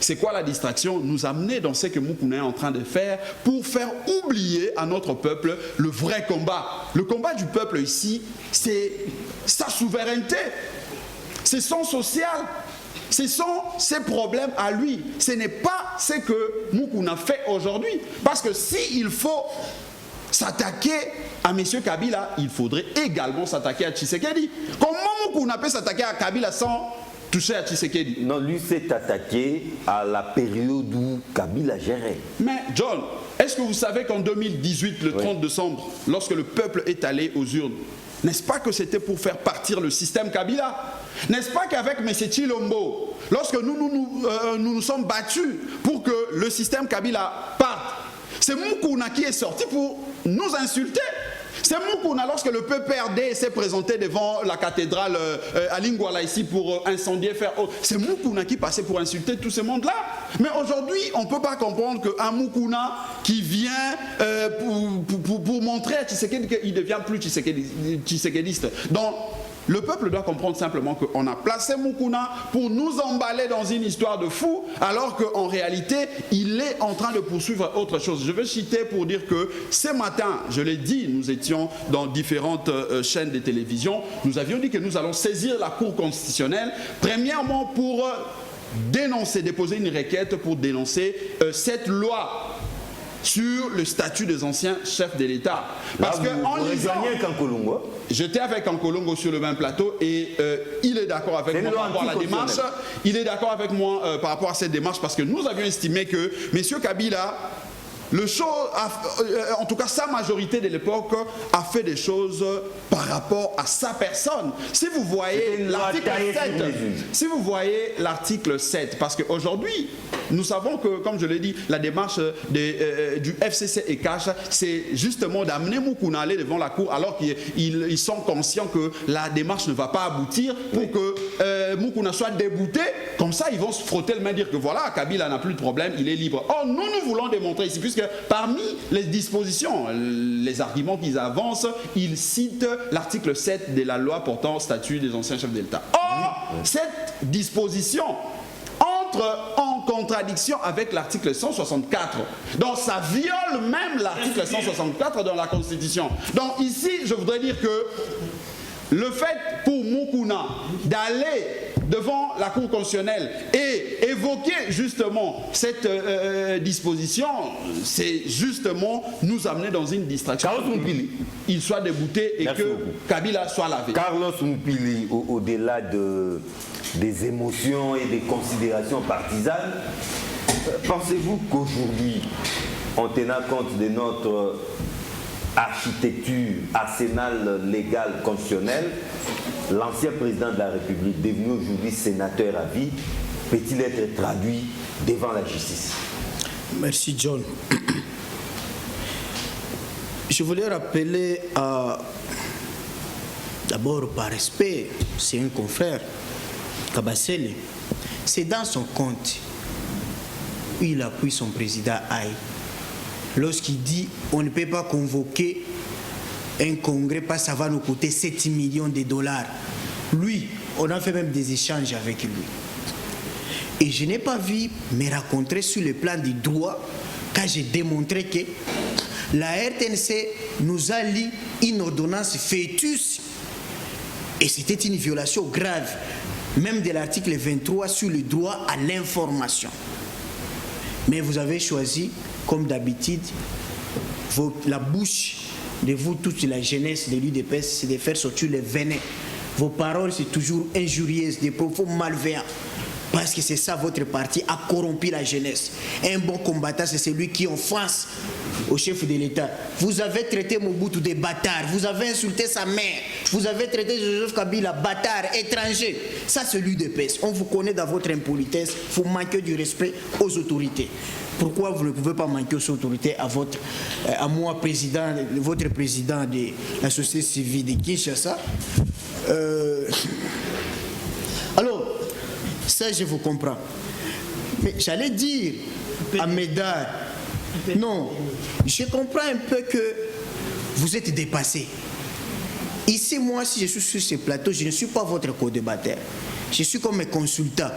C'est quoi la distraction? Nous amener dans ce que Moukouna est en train de faire pour faire oublier à notre peuple le vrai combat. Le combat du peuple ici, c'est sa souveraineté. C'est son social, ce sont ses problèmes à lui. Ce n'est pas ce que Moukouna fait aujourd'hui. Parce que s'il faut s'attaquer à M. Kabila, il faudrait également s'attaquer à Tshisekedi. Comment Moukouna peut s'attaquer à Kabila sans toucher à Tshisekedi? Non, lui s'est attaqué à la période où Kabila gérait. Mais John, est-ce que vous savez qu'en 2018, le 30 décembre, lorsque le peuple est allé aux urnes, n'est-ce pas que c'était pour faire partir le système Kabila? N'est-ce pas qu'avec M. Tshilombo, lorsque nous sommes battus pour que le système Kabila parte, c'est Moukouna qui est sorti pour nous insulter? C'est Moukouna, lorsque le PPRD s'est présenté devant la cathédrale à Lingwala ici pour incendier, c'est Moukouna qui passait pour insulter tout ce monde-là. Mais aujourd'hui, on ne peut pas comprendre qu'un Moukouna qui vient pour montrer à Tshisekedi qu'il ne devient plus tshisekediste. Donc, le peuple doit comprendre simplement qu'on a placé Moukouna pour nous emballer dans une histoire de fou, alors qu'en réalité, il est en train de poursuivre autre chose. Je veux citer pour dire que ce matin, je l'ai dit, nous étions dans différentes chaînes de télévision, nous avions dit que nous allons saisir la Cour constitutionnelle, premièrement pour déposer une requête pour dénoncer cette loi sur le statut des anciens chefs de l'État. Parce que en lisant, j'étais avec Kankolongo sur le même plateau et il est d'accord avec moi par rapport à la démarche. Il est d'accord avec moi par rapport à cette démarche parce que nous avions estimé que M. Kabila, en tout cas sa majorité de l'époque, a fait des choses par rapport à sa personne. Si vous voyez l'article 7, parce qu'aujourd'hui, nous savons que, comme je l'ai dit, la démarche du FCC et Cash, c'est justement d'amener Moukouna aller devant la cour alors qu'ils sont conscients que la démarche ne va pas aboutir pour que Moukouna soit débouté. Comme ça, ils vont se frotter le main et dire que voilà, Kabila n'a plus de problème, il est libre. Or, nous voulons démontrer ici, puisque puisque parmi les dispositions, les arguments qu'ils avancent, ils citent l'article 7 de la loi portant statut des anciens chefs de l'État. Or, cette disposition entre en contradiction avec l'article 164. Donc ça viole même l'article 164 dans la Constitution. Donc ici, je voudrais dire que le fait pour Mukuna d'aller devant la Cour constitutionnelle et évoquer justement cette disposition, c'est justement nous amener dans une distraction. Carlos Mpili. Il soit débouté et Merci que beaucoup. Kabila soit lavé. Carlos Mpili, au-delà des émotions et des considérations partisanes, pensez-vous qu'aujourd'hui, en tenant compte de notre architecture, arsenal légal constitutionnel, l'ancien président de la République, devenu aujourd'hui sénateur à vie, peut-il être traduit devant la justice? Merci John. Je voulais rappeler d'abord par respect, c'est un confrère, Kabasele, c'est dans son compte où il appuie son président Aïe. Lorsqu'il dit on ne peut pas convoquer un congrès parce que ça va nous coûter 7 millions de dollars. Lui, on a fait même des échanges avec lui. Et je n'ai pas vu me raconter sur le plan du droit quand j'ai démontré que la RTNC nous a lu une ordonnance fœtus. Et c'était une violation grave, même de l'article 23 sur le droit à l'information. Mais vous avez choisi, comme d'habitude, la bouche de vous, toute la jeunesse de l'UDPS, c'est de faire sortir le venin. Vos paroles, c'est toujours injurieuses, des propos malveillants. Parce que c'est ça, votre parti a corrompu la jeunesse. Un bon combattant, c'est celui qui offense au chef de l'État. Vous avez traité Mobutu de bâtard, vous avez insulté sa mère, vous avez traité Joseph Kabila bâtard, étranger. Ça, c'est l'UDPS. On vous connaît dans votre impolitesse, vous manquez du respect aux autorités. Pourquoi vous ne pouvez pas manquer aux autorités à moi, président, votre président de la société civile de Kinshasa? Alors, ça, je vous comprends. Mais j'allais dire à Médard, non, je comprends un peu que vous êtes dépassé. Ici, moi, si je suis sur ce plateau, je ne suis pas votre co-débatteur. Je suis comme un consultant.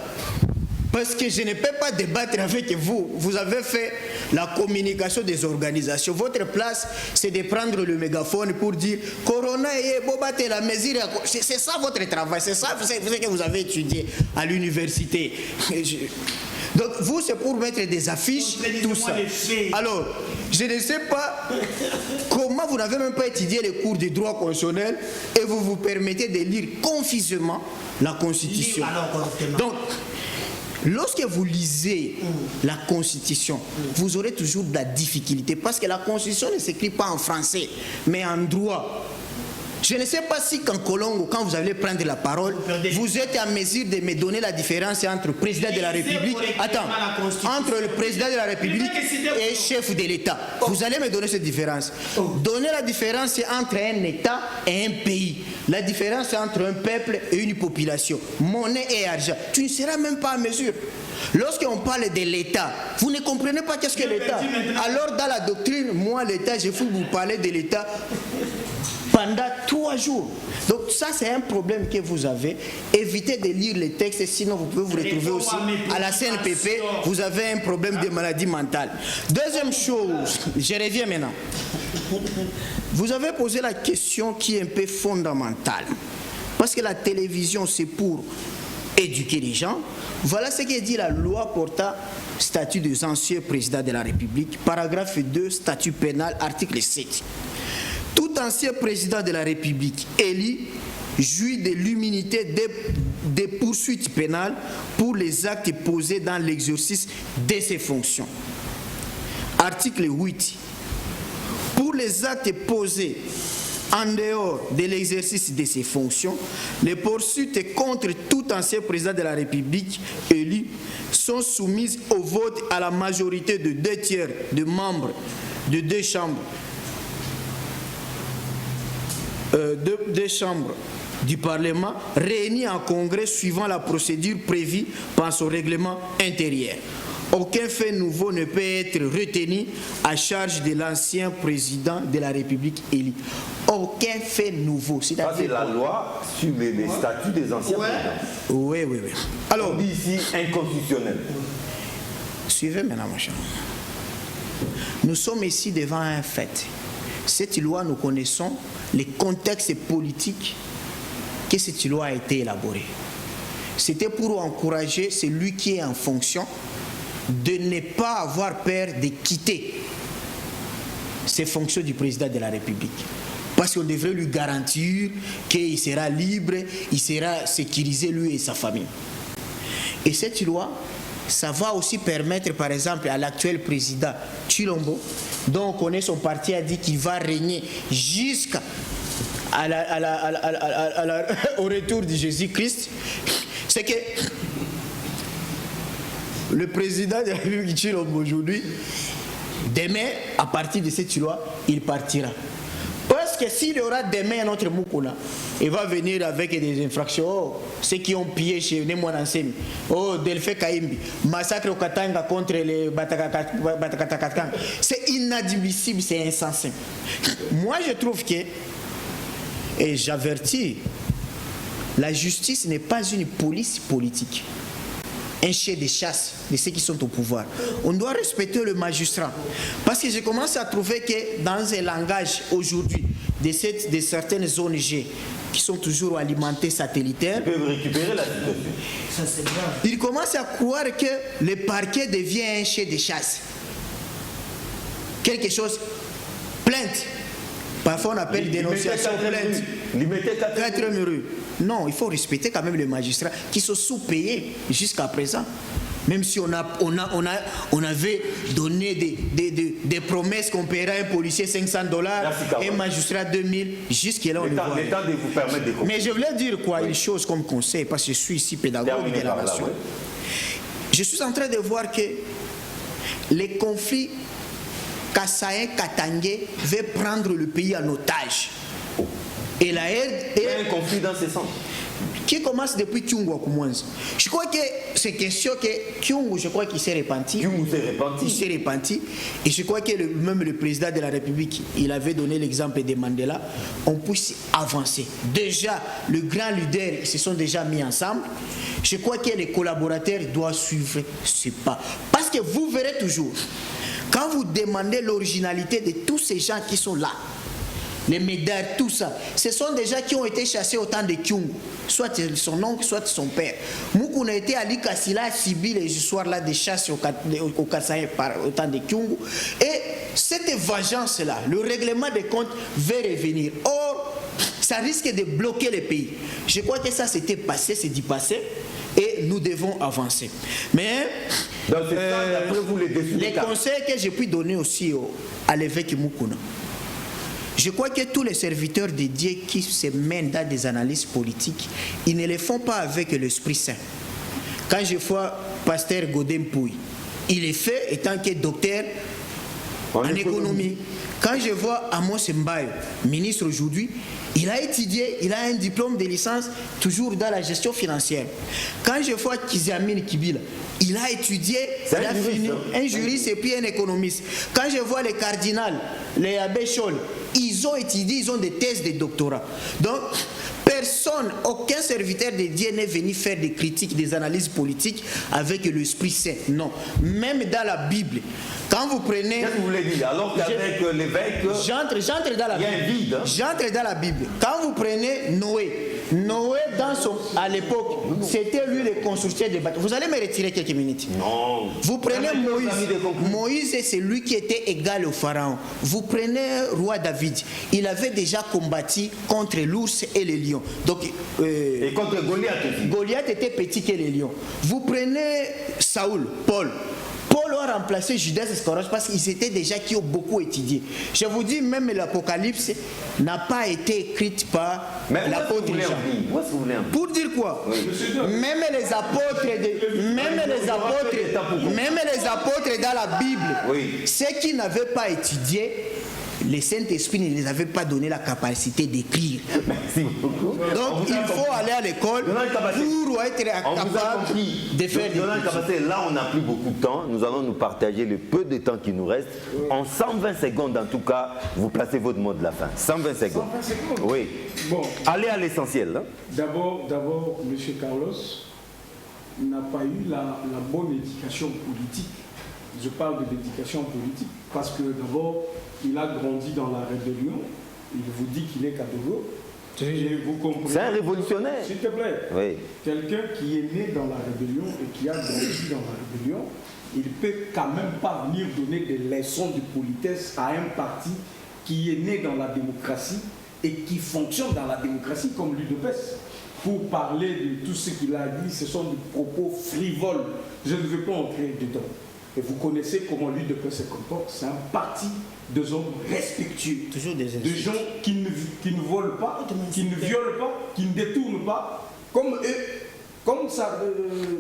Parce que je ne peux pas débattre avec vous. Vous avez fait la communication des organisations. Votre place, c'est de prendre le mégaphone pour dire Corona et Bobate la mesure. C'est ça votre travail. C'est ça que vous avez étudié à l'université. Donc vous, c'est pour mettre des affiches, tout ça. Alors, je ne sais pas comment vous n'avez même pas étudié les cours de droit constitutionnel et vous vous permettez de lire confusément la Constitution. Donc, lorsque vous lisez la Constitution, vous aurez toujours de la difficulté parce que la Constitution ne s'écrit pas en français, mais en droit. Je ne sais pas si qu'en Colombo, quand vous allez prendre la parole, vous êtes en mesure de me donner la différence entre le président de la République, entre le président de la République et chef de l'État. Vous allez me donner cette différence. Donner la différence entre un État et un pays. La différence entre un peuple et une population. Monnaie et argent. Tu ne seras même pas en mesure. Lorsqu'on parle de l'État, vous ne comprenez pas qu'est-ce que l'État. Alors dans la doctrine, moi l'État, je vais vous parler de l'État pendant 3 jours. Donc ça, c'est un problème que vous avez. Évitez de lire les textes, sinon vous pouvez vous retrouver aussi à la CNPP. Vous avez un problème de maladie mentale. Deuxième chose, je reviens maintenant. Vous avez posé la question qui est un peu fondamentale. Parce que la télévision, c'est pour éduquer les gens. Voilà ce que dit la loi portant statut des anciens présidents de la République, paragraphe 2, statut pénal, article 7. Tout ancien président de la République élu jouit de l'immunité des poursuites pénales pour les actes posés dans l'exercice de ses fonctions. Article 8. Pour les actes posés en dehors de l'exercice de ses fonctions, les poursuites contre tout ancien président de la République élu sont soumises au vote à la majorité de 2/3 de membres de 2 chambres. Deux chambres du Parlement réunis en congrès suivant la procédure prévue par son règlement intérieur. Aucun fait nouveau ne peut être retenu à charge de l'ancien président de la République élu. Aucun fait nouveau. Ça, c'est la loi sur les statuts des anciens présidents. Oui. Alors, on dit ici inconstitutionnel. Suivez maintenant, mon cher. Nous sommes ici devant un fait. Cette loi, nous connaissons les contextes politiques que cette loi a été élaborée. C'était pour encourager celui qui est en fonction de ne pas avoir peur de quitter ses fonctions du président de la République. Parce qu'on devrait lui garantir qu'il sera libre, il sera sécurisé, lui et sa famille. Et cette loi, ça va aussi permettre, par exemple, à l'actuel président Tshilombo, dont on connaît son parti, a dit qu'il va régner jusqu'à au retour de Jésus-Christ. C'est que le président de la République Tshilombo aujourd'hui, demain, à partir de cette loi, il partira. Parce que s'il y aura demain un autre Mukuna, il va venir avec des infractions. Oh, ceux qui ont pillé chez Nemwanansemi. Oh, Delphi Kaimbi. Massacre au Katanga contre les Batakatakatkang. C'est inadmissible, c'est insensé. Moi, je trouve que, et j'avertis, la justice n'est pas une police politique. Un chien de chasse de ceux qui sont au pouvoir. On doit respecter le magistrat. Parce que je commence à trouver que dans un langage aujourd'hui de certaines ONG qui sont toujours alimentées satellitaires, ils peuvent récupérer la situation. Ils commencent à croire que le parquet devient un chien de chasse. Quelque chose, plainte. Parfois on appelle dénonciation plainte. 4 murs. Non, il faut respecter quand même les magistrats qui sont sous-payés jusqu'à présent. Même si on avait donné des promesses qu'on paierait un policier $500 et un magistrat 2000, jusque-là on le voit. De vous permettre de... Mais je voulais dire quoi, une chose comme conseil, parce que je suis ici pédagogue de la nation. Je suis en train de voir que les conflits Kassaïen-Katangé veulent prendre le pays en otage. Et la haine il y a un conflit dans ce sens. Qui commence depuis Kyungu à Koumanzi. Je crois que c'est question que Kyungu, je crois qu'il s'est repenti. Il s'est repenti. Et je crois que même le président de la République, il avait donné l'exemple de Mandela. On puisse avancer. Déjà, le grand leader, ils se sont déjà mis ensemble. Je crois que les collaborateurs doivent suivre ce pas. Parce que vous verrez toujours, quand vous demandez l'originalité de tous ces gens qui sont là, les médailles, tout ça, ce sont des gens qui ont été chassés au temps de Kyungu, soit son oncle, soit son père. Mukuna était à l'Ikassila, a subi les histoires là de chasse au Kassai au temps de Kyungu. Et cette vengeance-là, le règlement des comptes va revenir. Or, ça risque de bloquer le pays. Je crois que ça s'était passé, c'est du passé, et nous devons avancer. Mais les conseils que j'ai pu donner aussi à l'évêque Mukuna, je crois que tous les serviteurs de Dieu qui se mènent dans des analyses politiques, ils ne les font pas avec l'Esprit Saint. Quand je vois Pasteur Godem Pouy, il est fait étant que docteur en économie. Quand je vois Amos Mbaye, ministre aujourd'hui, il a étudié, il a un diplôme de licence toujours dans la gestion financière. Quand je vois Kiziamine Kibila, il a étudié, il a fini, un juriste et puis un économiste. Quand je vois les cardinals, les abbés Scholl, ils ont étudié, ils ont des thèses de doctorat. Donc, personne, aucun serviteur de Dieu n'est venu faire des critiques, des analyses politiques avec l'Esprit Saint. Non. Même dans la Bible, quand vous prenez... Qu'est-ce que vous voulez dire? Alors qu'avec l'évêque, j'entre dans la Bible. Il y a un vide. Hein? J'entre dans la Bible. Quand vous prenez Noé, à l'époque, c'était lui le constructeur des bateaux. Vous allez me retirer quelques minutes. Non. Vous prenez Moïse, c'est lui qui était égal au pharaon. Vous prenez roi David, il avait déjà combattu contre l'ours et les lions. Donc, et contre Goliath aussi. Goliath était petit que les lions. Vous prenez Saoul, Paul a remplacé Judas Iscariot parce qu'ils étaient déjà qui ont beaucoup étudié. Je vous dis, même l'Apocalypse n'a pas été écrite par l'apôtre Jean. Pour dire quoi? Oui. Même les apôtres dans la Bible, oui, ceux qui n'avaient pas étudié le Saint-Esprit ne les avait pas donné la capacité d'écrire. Merci beaucoup. Donc il faut aller à l'école pour être capable de faire des Donald Kabassé, là on n'a plus beaucoup de temps. Nous allons nous partager le peu de temps qui nous reste. En 120 secondes en tout cas, vous placez votre mot de la fin. 120 secondes. 120 secondes. Oui. Bon. Allez à l'essentiel. Hein. D'abord, M. Carlos n'a pas eu la bonne éducation politique. Je parle de l'éducation politique parce que d'abord, il a grandi dans la rébellion. Il vous dit qu'il est catégorie. Et vous comprenez. C'est un révolutionnaire. S'il te plaît. Oui. Quelqu'un qui est né dans la rébellion et qui a grandi dans la rébellion, il ne peut quand même pas venir donner des leçons de politesse à un parti qui est né dans la démocratie et qui fonctionne dans la démocratie comme l'UDPS. Pour parler de tout ce qu'il a dit, ce sont des propos frivoles. Je ne veux pas entrer dedans. Et vous connaissez comment l'UDPS se comporte. C'est un parti de hommes respectueux. Toujours des gens qui ne volent pas, qui ne violent pas, qui ne détournent pas, comme eux. Comme ça.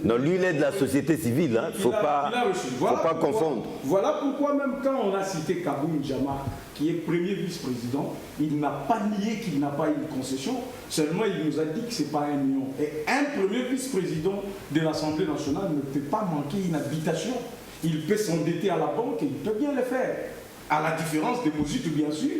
Non, lui, il est de la société civile. Il ne faut pas confondre. Voilà pourquoi, même quand on a cité Kaboum Djama, qui est premier vice-président, il n'a pas nié qu'il n'a pas eu une concession, seulement il nous a dit que ce n'est pas un million. Et un premier vice-président de l'Assemblée nationale ne peut pas manquer une habitation. Il peut s'endetter à la banque et il peut bien le faire. À la différence de Mouzit, bien sûr,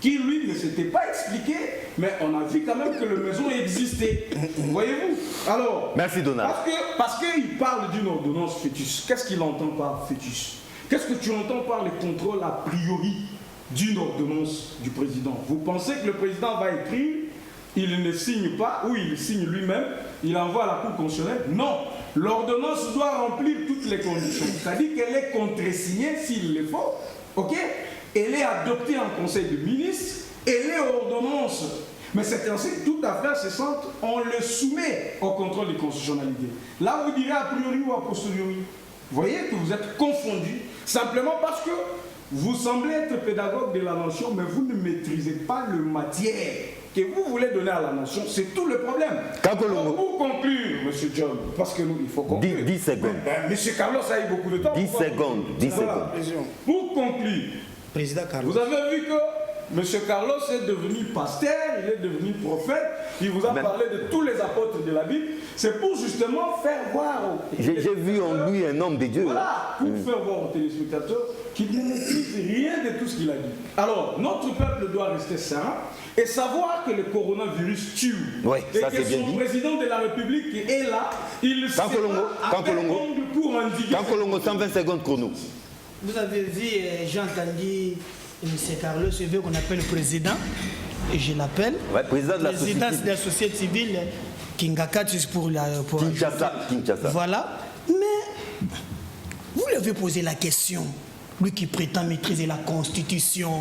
qui lui ne s'était pas expliqué, mais on a vu quand même que la maison existait. Voyez-vous? Alors, merci Donald. Parce qu'il parle d'une ordonnance fœtus. Qu'est-ce qu'il entend par fœtus? Qu'est-ce que tu entends par le contrôle a priori d'une ordonnance du président? Vous pensez que le président va écrire, il ne signe pas, ou il signe lui-même, il envoie à la Cour constitutionnelle? Non. L'ordonnance doit remplir toutes les conditions. C'est-à-dire qu'elle est contresignée s'il le faut. Ok? Elle est adoptée en Conseil de ministres, elle est ordonnance. Mais c'est ainsi que toute affaire cessante, on le soumet au contrôle de constitutionnalité. Là, vous direz a priori ou a posteriori. Vous voyez que vous êtes confondus, simplement parce que vous semblez être pédagogue de la nation, mais vous ne maîtrisez pas le matière que vous voulez donner à la nation. C'est tout le problème. Donc, pour conclure, M. John, parce que nous, il faut conclure. 10 secondes. M. Carlos a eu beaucoup de temps. 10 secondes. 10 secondes. Pour conclure, Président Carlos. vous avez vu que M. Carlos est devenu pasteur, il est devenu prophète, il vous a parlé de tous les apôtres de la Bible. C'est pour justement faire voir aux J'ai vu en lui un homme de Dieu. Voilà, pour faire voir aux téléspectateurs qu'il ne maîtrise rien de tout ce qu'il a dit. Alors, notre peuple doit rester sain et savoir que le coronavirus tue. Oui, et ça que c'est bien son dit. président de la République est là, il sait pour endiguer. Kankolongo, 120 secondes chrono. Vous avez vu, j'ai entendu M. Carlos, c'est qu'on appelle le président, et je l'appelle. Ouais, président de la société civile, Kingakatis pour la. Kinshasa. Voilà. Mais vous lui avez posé la question, lui qui prétend maîtriser la Constitution.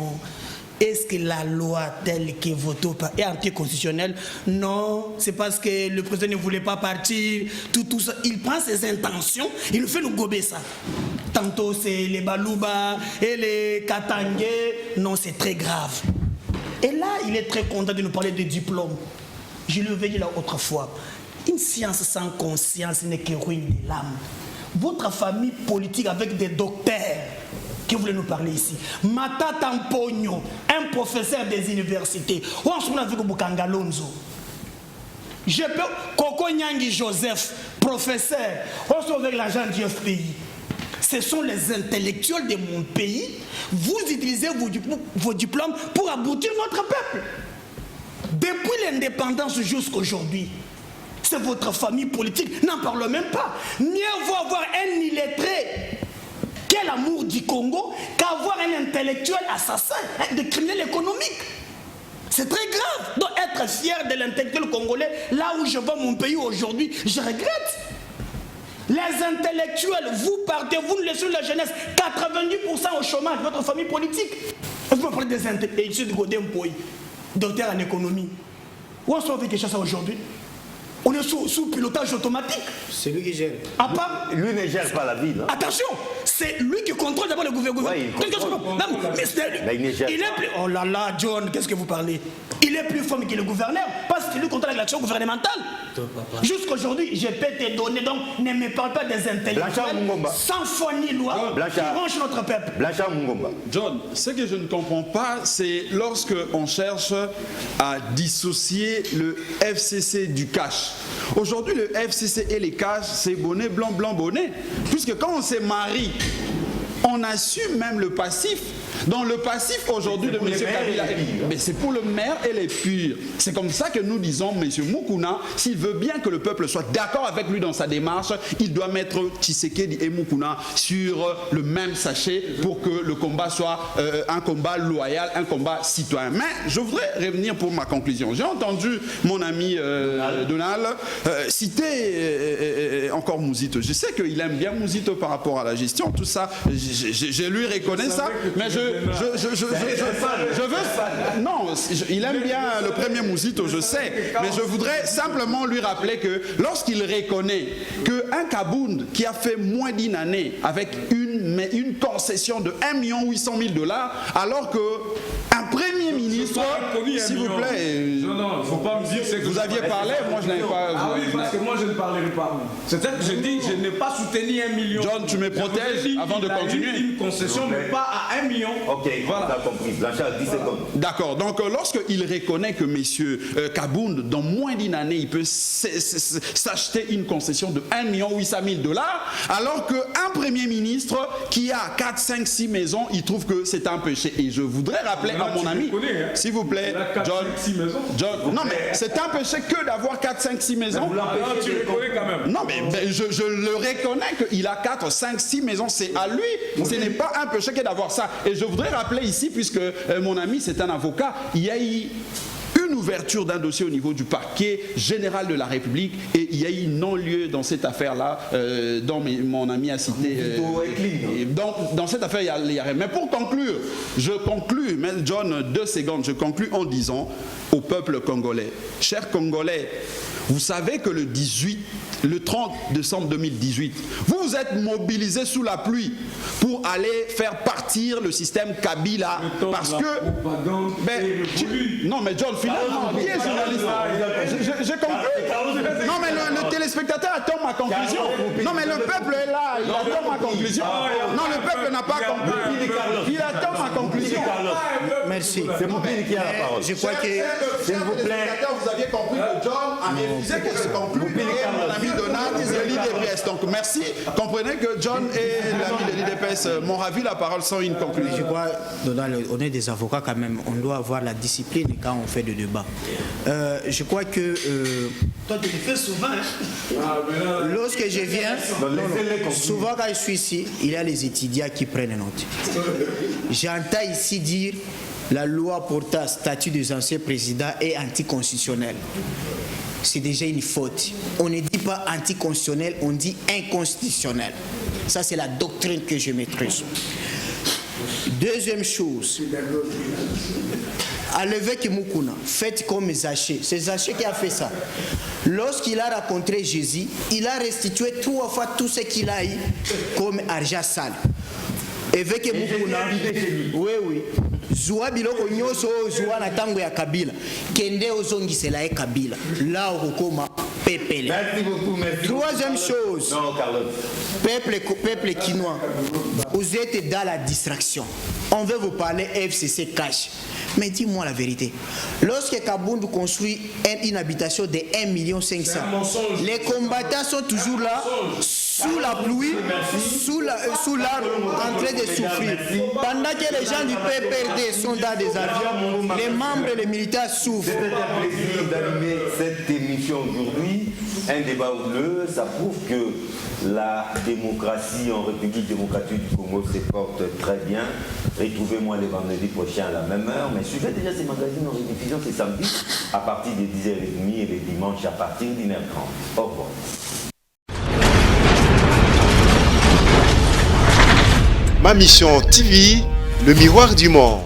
Est-ce que la loi telle qu'elle vote est anticonstitutionnelle? Non, c'est parce que le président ne voulait pas partir, tout ça. Il prend ses intentions, il nous fait nous gober ça. Tantôt c'est les Balouba et les Katangé. Non, c'est très grave. Et là, il est très content de nous parler de diplôme. Je le l'avais dit là autrefois. Une science sans conscience n'est que ruine de l'âme. Votre famille politique avec des docteurs qui voulait nous parler ici. Mata Tampogno, un professeur des universités. On se avec Bukangalonzo. Je peux. Koko Nyangi Joseph, professeur. On se avec l'agent du FPI. Ce sont les intellectuels de mon pays. Vous utilisez vos diplômes pour aboutir notre peuple. Depuis l'indépendance jusqu'à aujourd'hui, c'est votre famille politique. N'en parle même pas. Mieux vaut avoir un illettré quel amour du Congo qu'avoir un intellectuel assassin, de criminel économique. C'est très grave. Donc être fier de l'intellectuel congolais, là où je vois mon pays aujourd'hui, je regrette. Les intellectuels, vous partez, vous laissez la jeunesse, 90% au chômage, votre famille politique. Et vous parlez des intellectuels de Godin Poy, docteur en économie. Où est-ce qu'on fait quelque chose aujourd'hui? On est sous pilotage automatique. C'est lui qui gère. Lui ne gère pas la ville. Hein. Attention, c'est lui qui contrôle d'abord le gouvernement. Ouais, il contrôle. Non, mais il est plus... Oh là là, John, qu'est-ce que vous parlez? Il est plus fort que le gouverneur parce qu'il lui contrôle l'action gouvernementale. Jusqu'aujourd'hui, je peux te donner, donc ne me parle pas des intellectuels sans foi ni loi qui rongent notre peuple. Blanchard Mungomba. John, ce que je ne comprends pas, c'est lorsque on cherche à dissocier le FCC du cash. Aujourd'hui, le FCC et les cash, c'est bonnet, blanc, blanc, bonnet. Puisque quand on se marie, on assume même le passif. Dans le passif aujourd'hui de M. Kabila, mais c'est pour le maire et les purs. C'est comme ça que nous disons, M. Mukuna, s'il veut bien que le peuple soit d'accord avec lui dans sa démarche, il doit mettre Tshisekedi et Mukuna sur le même sachet pour que le combat soit un combat loyal, un combat citoyen. Mais je voudrais revenir pour ma conclusion. J'ai entendu mon ami Donald citer encore Mouzito. Je sais qu'il aime bien Mouzito par rapport à la gestion, tout ça, je lui reconnais ça, mais je veux... Non, il aime bien le premier Mouzito, je sais, mais je voudrais simplement lui rappeler que lorsqu'il reconnaît qu'un Kabound qui a fait moins d'une année avec une concession de 1 800 000 $, alors qu'un premier ministre, s'il vous plaît... Non, il ne faut pas me dire que vous aviez parlé, moi je n'avais pas... Ah oui, parce que moi je ne parlerai pas. C'est-à-dire que je dis, je n'ai pas soutenu 1 million. John, tu me protèges avant de continuer. Une concession, mais pas à 1 million. Ok, voilà. On a compris. Blanchard, 10 secondes. D'accord, donc lorsqu'il reconnaît que M. Kabound, dans moins d'une année, il peut s'acheter une concession de 1 800 000 $, alors qu'un premier ministre qui a 4, 5, 6 maisons, il trouve que c'est un péché. Et je voudrais rappeler à mon ami, s'il vous plaît, John, non mais c'est un péché que d'avoir 4, 5, 6 maisons. Tu reconnais quand même. Non mais je le reconnais qu'il a 4, 5, 6 maisons, c'est à lui. Ce n'est pas un péché que d'avoir ça. Et je voudrais rappeler ici, puisque mon ami c'est un avocat, il y a eu une ouverture d'un dossier au niveau du parquet général de la République et il y a eu non-lieu dans cette affaire-là, dont mon ami a cité. Dans cette affaire, il y a rien. Mais pour conclure, je conclus, mais John, 2 secondes, je conclus en disant au peuple congolais, chers Congolais, vous savez que le 30 décembre 2018, vous vous êtes mobilisés sous la pluie pour aller faire partir le système Kabila parce que... non mais John, finalement, qui est journaliste? J'ai compris. Non mais le téléspectateur attend ma conclusion. Non mais le peuple est là, il attend ma conclusion. Non, le peuple n'a pas compris. Il attend ma conclusion. Merci. C'est mon pays qui a la parole. Je crois que... S'il vous plaît. Vous aviez compris que John a refusé que je conclue et mon ami Donald de l'IDPS. Donc merci. Comprenez que John et l'ami de l'IDPS m'ont ravi la parole sans une conclusion. Je crois, Donald, on est des avocats quand même. On doit avoir la discipline quand on fait des débats. Je crois que... Toi, tu le fais souvent. Hein? Lorsque je viens, souvent quand je suis ici, il y a les étudiants qui prennent note. J'entends ici dire la loi portant statut des anciens présidents est anticonstitutionnelle. C'est déjà une faute. On ne dit pas anticonstitutionnel, on dit inconstitutionnel. Ça, c'est la doctrine que je maîtrise. Deuxième chose, à l'évêque Mukuna, faites comme Zaché. C'est Zaché qui a fait ça. Lorsqu'il a rencontré Jésus, il a restitué 3 fois tout ce qu'il a eu comme argent sale. Évêque Mukuna, oui. Zwa biloko nyoso zwa na tango ya Kabila. Kende ozongisela ya Kabila. Là okoma pepele. Merci beaucoup, merci. Troisième chose. Non, Carlos. Peuple quinois, vous êtes dans la distraction. On veut vous parler FCC cash. Mais dis-moi la vérité. Lorsque Kabound construit une habitation de 1 500 000, les combattants sont toujours là, sous la pluie, sous l'arbre, en train de souffrir. Pendant que les gens du PPRD sont dans des avions, les membres et les militaires souffrent. C'est un plaisir d'animer cette émission aujourd'hui. Un débat houleux, ça prouve que la démocratie en République démocratique du Congo se porte très bien. Retrouvez-moi les vendredis prochains à la même heure. Mais suivez déjà ces magazines en rediffusion, c'est samedi à partir de 10h30 et les dimanches à partir d'1h30. Au revoir. Ma mission TV, le miroir du monde.